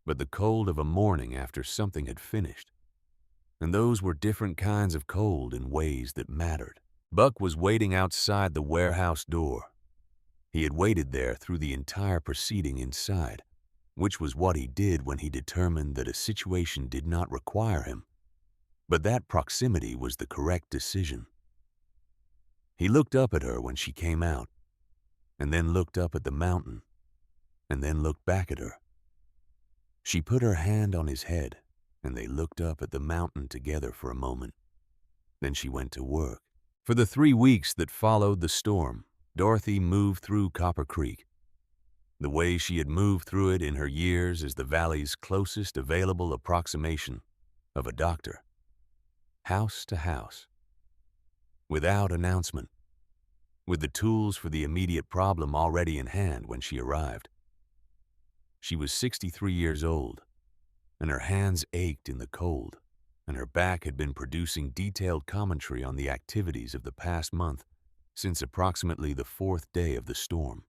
but the cold of a morning after something had finished. And those were different kinds of cold in ways that mattered. Buck was waiting outside the warehouse door. He had waited there through the entire proceeding inside, which was what he did when he determined that a situation did not require him. But that proximity was the correct decision. He looked up at her when she came out, and then looked up at the mountain, and then looked back at her. She put her hand on his head, and they looked up at the mountain together for a moment. Then she went to work. For the 3 weeks that followed the storm, Dorothy moved through Copper Creek, the way she had moved through it in her years as the valley's closest available approximation of a doctor. House to house, without announcement, with the tools for the immediate problem already in hand when she arrived. She was 63 years old, and her hands ached in the cold, and her back had been producing detailed commentary on the activities of the past month since approximately the 4th day of the storm.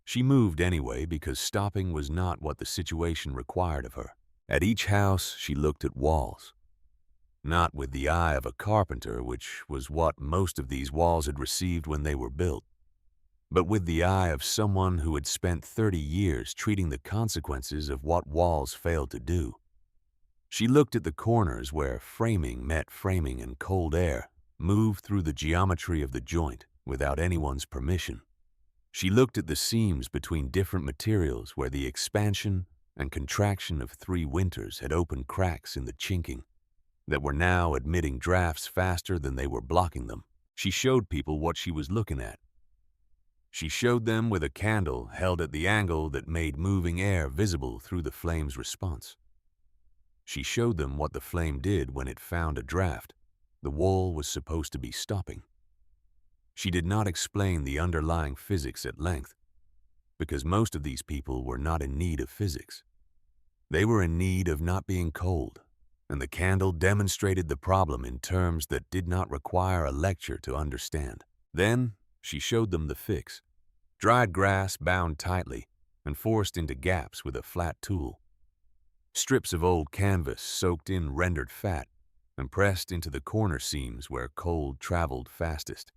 She moved anyway because stopping was not what the situation required of her. At each house, she looked at walls. Not with the eye of a carpenter, which was what most of these walls had received when they were built, but with the eye of someone who had spent 30 years treating the consequences of what walls failed to do. She looked at the corners where framing met framing and cold air moved through the geometry of the joint without anyone's permission. She looked at the seams between different materials where the expansion and contraction of 3 winters had opened cracks in the chinking that were now admitting drafts faster than they were blocking them. She showed people what she was looking at. She showed them with a candle held at the angle that made moving air visible through the flame's response. She showed them what the flame did when it found a draft the wall was supposed to be stopping. She did not explain the underlying physics at length, because most of these people were not in need of physics. They were in need of not being cold, and the candle demonstrated the problem in terms that did not require a lecture to understand. Then she showed them the fix: dried grass bound tightly and forced into gaps with a flat tool. Strips of old canvas soaked in rendered fat and pressed into the corner seams where cold traveled fastest.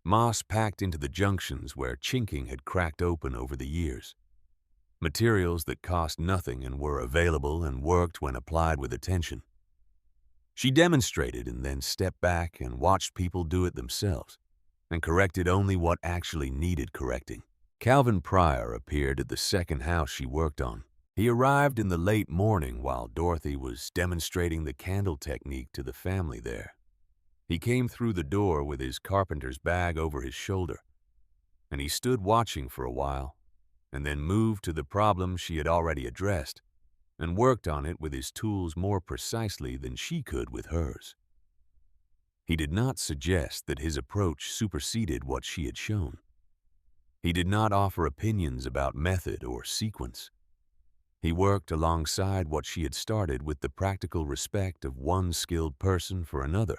Moss packed into the junctions where chinking had cracked open over the years. Materials that cost nothing and were available and worked when applied with attention. She demonstrated and then stepped back and watched people do it themselves, and corrected only what actually needed correcting. Calvin Pryor appeared at the second house she worked on. He arrived in the late morning while Dorothy was demonstrating the candle technique to the family there. He came through the door with his carpenter's bag over his shoulder, and he stood watching for a while, and then moved to the problem she had already addressed. and worked on it with his tools more precisely than she could with hers. He did not suggest that his approach superseded what she had shown. He did not offer opinions about method or sequence. He worked alongside what she had started with the practical respect of one skilled person for another,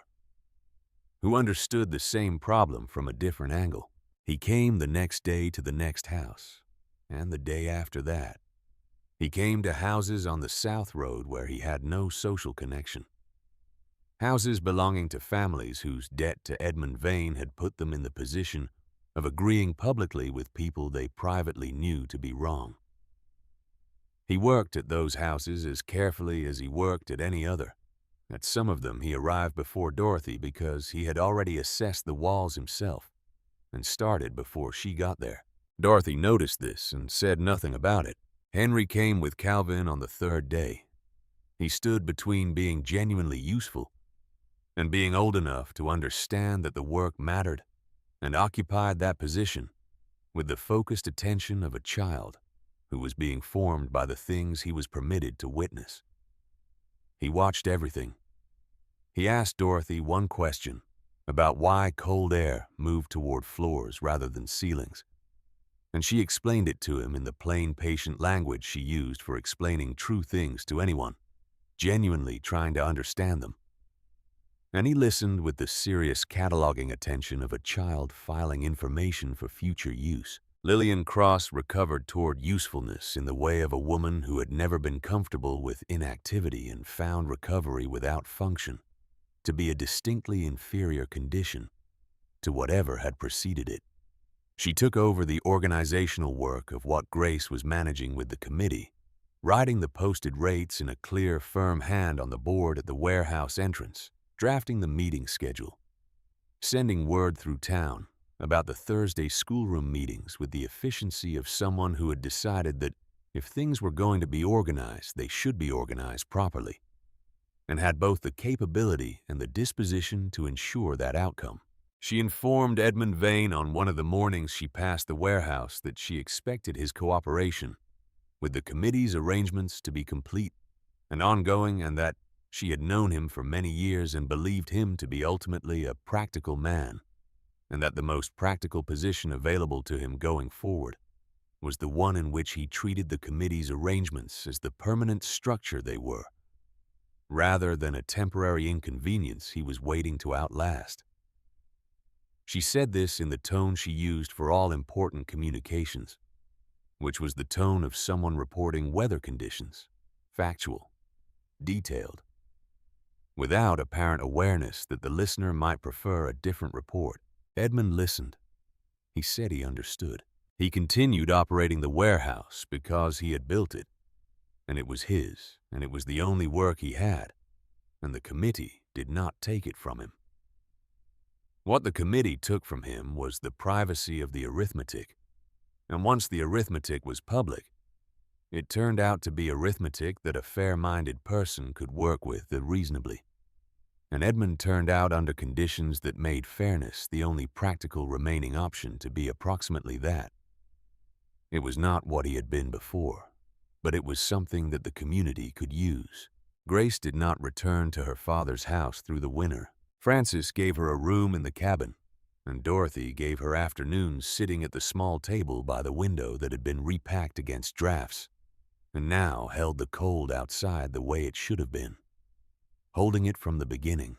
who understood the same problem from a different angle. He came the next day to the next house, and the day after that. He came to houses on the South Road where he had no social connection. Houses belonging to families whose debt to Edmund Vane had put them in the position of agreeing publicly with people they privately knew to be wrong. He worked at those houses as carefully as he worked at any other. At some of them he arrived before Dorothy because he had already assessed the walls himself and started before she got there. Dorothy noticed this and said nothing about it. Henry came with Calvin on the third day. He stood between being genuinely useful and being old enough to understand that the work mattered, and occupied that position with the focused attention of a child who was being formed by the things he was permitted to witness. He watched everything. He asked Dorothy one question about why cold air moved toward floors rather than ceilings, and she explained it to him in the plain, patient language she used for explaining true things to anyone, genuinely trying to understand them. And he listened with the serious cataloging attention of a child filing information for future use. Lillian Cross recovered toward usefulness in the way of a woman who had never been comfortable with inactivity and found recovery without function to be a distinctly inferior condition to whatever had preceded it. She took over the organizational work of what Grace was managing with the committee, writing the posted rates in a clear, firm hand on the board at the warehouse entrance, drafting the meeting schedule, sending word through town about the Thursday schoolroom meetings with the efficiency of someone who had decided that if things were going to be organized, they should be organized properly, and had both the capability and the disposition to ensure that outcome. She informed Edmund Vane on one of the mornings she passed the warehouse that she expected his cooperation with the committee's arrangements to be complete and ongoing, and that she had known him for many years and believed him to be ultimately a practical man, and that the most practical position available to him going forward was the one in which he treated the committee's arrangements as the permanent structure they were, rather than a temporary inconvenience he was waiting to outlast. She said this in the tone she used for all important communications, which was the tone of someone reporting weather conditions, factual, detailed, without apparent awareness that the listener might prefer a different report. Edmund listened. He said he understood. He continued operating the warehouse because he had built it, and it was his, and it was the only work he had, and the committee did not take it from him. What the committee took from him was the privacy of the arithmetic, and once the arithmetic was public, it turned out to be arithmetic that a fair-minded person could work with reasonably. And Edmund turned out under conditions that made fairness the only practical remaining option to be approximately that. It was not what he had been before, but it was something that the community could use. Grace did not return to her father's house through the winter. Frances gave her a room in the cabin, and Dorothy gave her afternoons sitting at the small table by the window that had been repacked against drafts, and now held the cold outside the way it should have been, holding it from the beginning.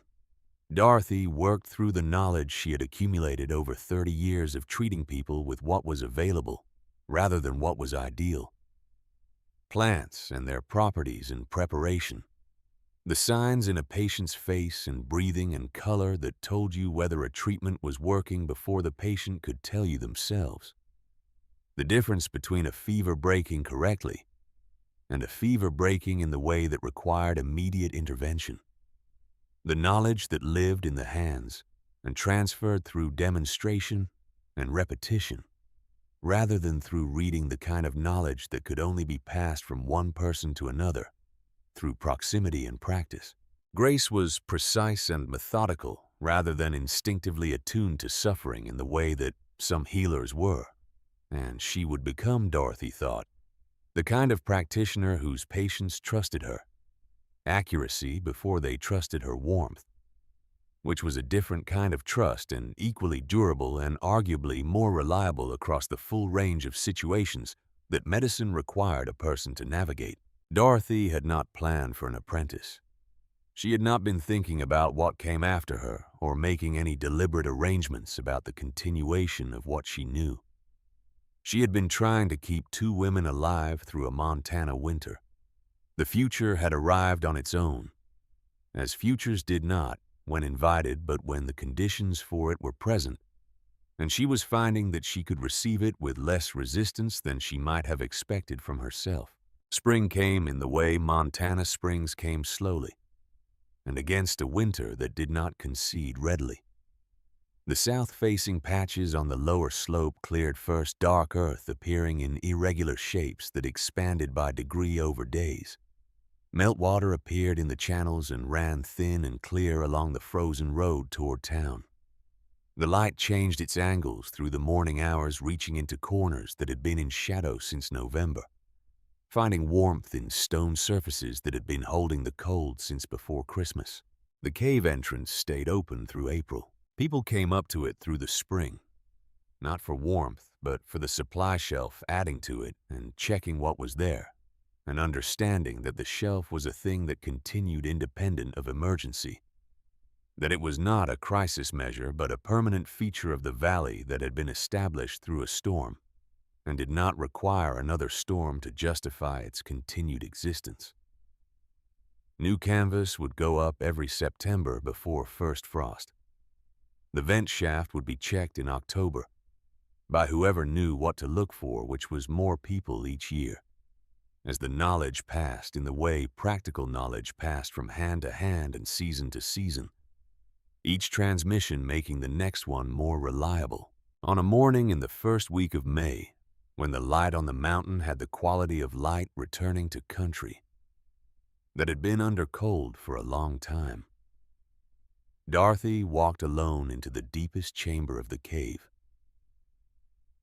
Dorothy worked through the knowledge she had accumulated over 30 years of treating people with what was available rather than what was ideal. Plants and their properties and preparation, the signs in a patient's face and breathing and color that told you whether a treatment was working before the patient could tell you themselves. The difference between a fever breaking correctly and a fever breaking in the way that required immediate intervention. The knowledge that lived in the hands and transferred through demonstration and repetition, rather than through reading, the kind of knowledge that could only be passed from one person to another through proximity and practice. Grace was precise and methodical rather than instinctively attuned to suffering in the way that some healers were, and she would become, Dorothy thought, The kind of practitioner whose patients trusted her, accuracy before they trusted her warmth, which was a different kind of trust and equally durable and arguably more reliable across the full range of situations that medicine required a person to navigate. Dorothy had not planned for an apprentice. She had not been thinking about what came after her or making any deliberate arrangements about the continuation of what she knew. She had been trying to keep two women alive through a Montana winter. The future had arrived on its own, as futures did not when invited but when the conditions for it were present, and she was finding that she could receive it with less resistance than she might have expected from herself. Spring came in the way Montana springs came slowly, and against a winter that did not concede readily. The south-facing patches on the lower slope cleared first, dark earth appearing in irregular shapes that expanded by degree over days. Meltwater appeared in the channels and ran thin and clear along the frozen road toward town. The light changed its angles through the morning hours, reaching into corners that had been in shadow since November, finding warmth in stone surfaces that had been holding the cold since before Christmas. The cave entrance stayed open through April. People came up to it through the spring, not for warmth, but for the supply shelf adding to it and checking what was there, and understanding that the shelf was a thing that continued independent of emergency, that it was not a crisis measure but a permanent feature of the valley that had been established through a storm, and did not require another storm to justify its continued existence. New canvas would go up every September before first frost. The vent shaft would be checked in October by whoever knew what to look for, which was more people each year, as the knowledge passed in the way practical knowledge passed from hand to hand and season to season, each transmission making the next one more reliable. On a morning in the first week of May, when the light on the mountain had the quality of light returning to country that had been under cold for a long time, Dorothy walked alone into the deepest chamber of the cave.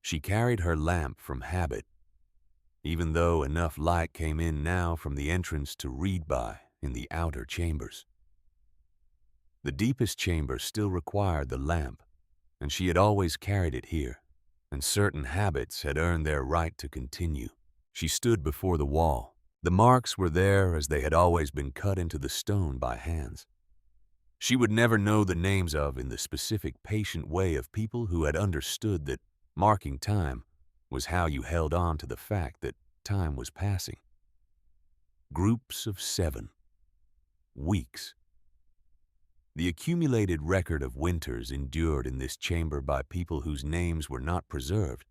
She carried her lamp from habit, even though enough light came in now from the entrance to read by in the outer chambers. The deepest chamber still required the lamp, and she had always carried it here, and certain habits had earned their right to continue. She stood before the wall. The marks were there as they had always been cut into the stone by hands. She would never know the names of in the specific patient way of people who had understood that marking time was how you held on to the fact that time was passing. Groups of 7. Weeks. The accumulated record of winters endured in this chamber by people whose names were not preserved,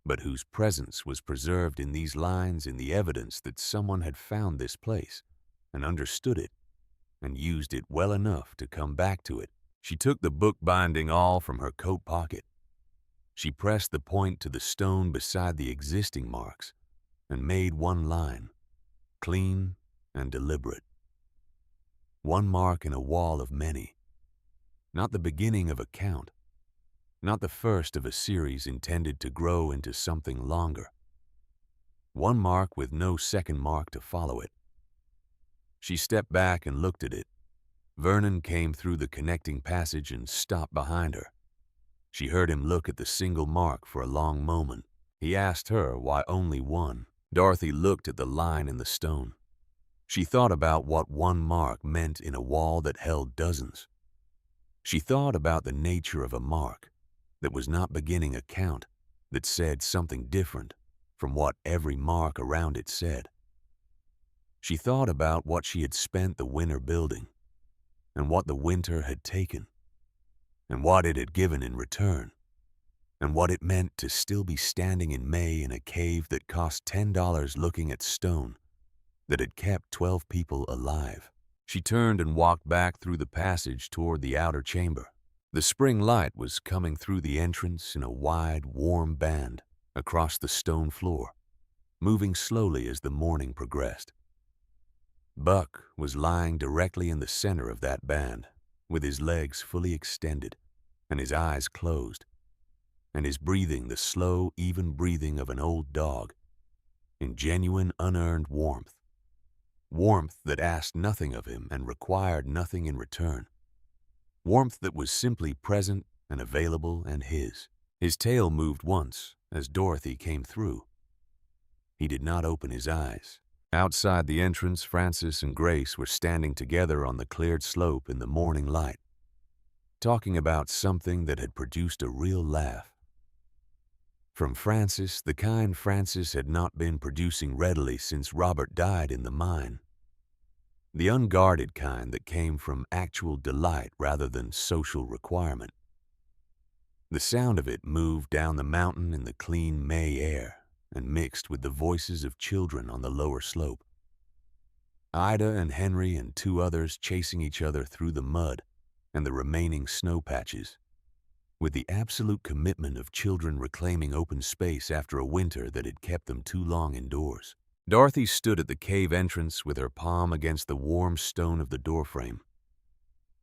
but whose presence was preserved in these lines, in the evidence that someone had found this place and understood it and used it well enough to come back to it. She took the book binding all from her coat pocket. She pressed the point to the stone beside the existing marks and made one line, clean and deliberate. One mark in a wall of many, not the beginning of a count, not the first of a series intended to grow into something longer. One mark with no second mark to follow it. She stepped back and looked at it. Vernon came through the connecting passage and stopped behind her. She heard him look at the single mark for a long moment. He asked her why only one. Dorothy looked at the line in the stone. She thought about what one mark meant in a wall that held dozens. She thought about the nature of a mark that was not beginning a count, that said something different from what every mark around it said. She thought about what she had spent the winter building, and what the winter had taken, and what it had given in return, and what it meant to still be standing in May in a cave that cost $10 looking at stone that had kept 12 people alive. She turned and walked back through the passage toward the outer chamber. The spring light was coming through the entrance in a wide, warm band across the stone floor, moving slowly as the morning progressed. Buck was lying directly in the center of that band, with his legs fully extended and his eyes closed, and his breathing the slow, even breathing of an old dog. in genuine, unearned warmth. Warmth that asked nothing of him and required nothing in return. Warmth that was simply present and available and his. His tail moved once as Dorothy came through. He did not open his eyes. Outside the entrance, Francis and Grace were standing together on the cleared slope in the morning light, talking about something that had produced a real laugh. From Francis, the kind Francis had not been producing readily since Robert died in the mine. The unguarded kind that came from actual delight rather than social requirement. The sound of it moved down the mountain in the clean May air and mixed with the voices of children on the lower slope. Ida and Henry and two others chasing each other through the mud and the remaining snow patches, with the absolute commitment of children reclaiming open space after a winter that had kept them too long indoors. Dorothy stood at the cave entrance with her palm against the warm stone of the doorframe.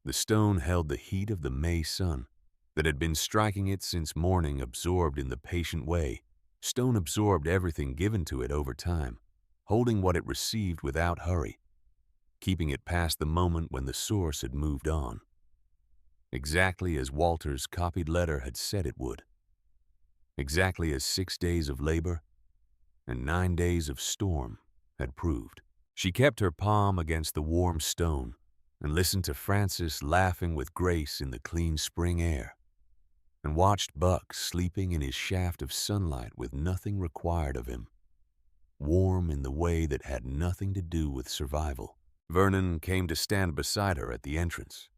The stone held the heat of the May sun that had been striking it since morning, absorbed in the patient way. Stone absorbed everything given to it over time, holding what it received without hurry, keeping it past the moment when the source had moved on. Exactly as Walter's copied letter had said it would. Exactly as 6 days of labor and 9 days of storm had proved. She kept her palm against the warm stone and listened to Francis laughing with Grace in the clean spring air, and watched Buck sleeping in his shaft of sunlight with nothing required of him, warm in the way that had nothing to do with survival. Vernon came to stand beside her at the entrance.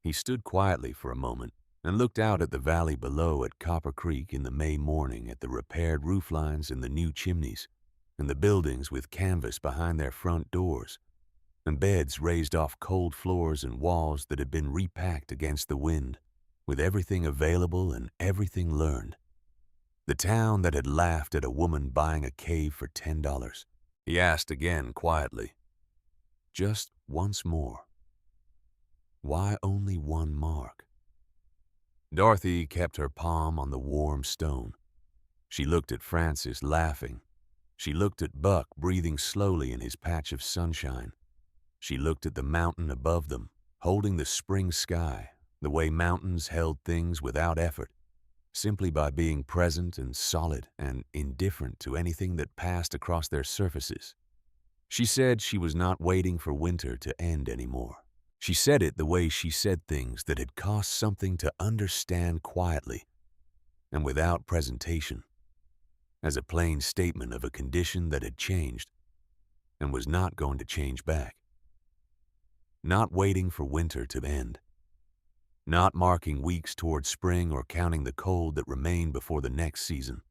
He stood quietly for a moment and looked out at the valley below, at Copper Creek in the May morning, at the repaired rooflines and the new chimneys, and the buildings with canvas behind their front doors, and beds raised off cold floors and walls that had been repacked against the wind, with everything available and everything learned. The town that had laughed at a woman buying a cave for $10. He asked again quietly, just once more, why only one mark? Dorothy kept her palm on the warm stone. She looked at Francis laughing. She looked at Buck breathing slowly in his patch of sunshine. She looked at the mountain above them, holding the spring sky, the way mountains held things without effort, simply by being present and solid and indifferent to anything that passed across their surfaces. She said she was not waiting for winter to end anymore. She said it the way she said things that had cost something to understand quietly and without presentation, as a plain statement of a condition that had changed and was not going to change back. Not waiting for winter to end. Not marking weeks toward spring or counting the cold that remained before the next season,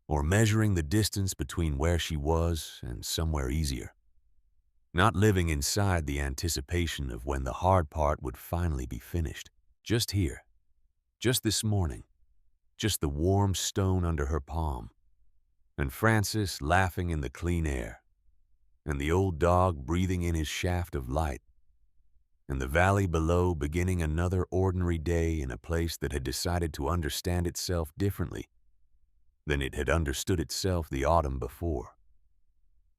or measuring the distance between where she was and somewhere easier. Not living inside the anticipation of when the hard part would finally be finished. Just here, just this morning, just the warm stone under her palm, and Francis laughing in the clean air, and the old dog breathing in his shaft of light, and the valley below beginning another ordinary day in a place that had decided to understand itself differently than it had understood itself the autumn before.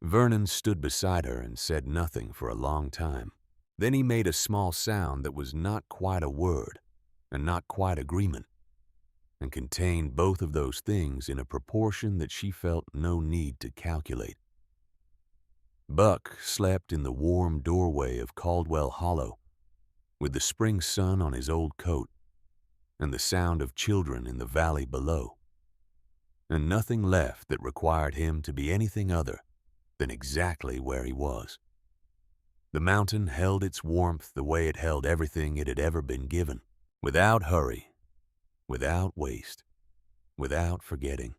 Vernon stood beside her and said nothing for a long time. Then he made a small sound that was not quite a word and not quite agreement, and contained both of those things in a proportion that she felt no need to calculate. Buck slept in the warm doorway of Caldwell Hollow, with the spring sun on his old coat and the sound of children in the valley below, and nothing left that required him to be anything other than exactly where he was. The mountain held its warmth the way it held everything it had ever been given, without hurry, without waste, without forgetting.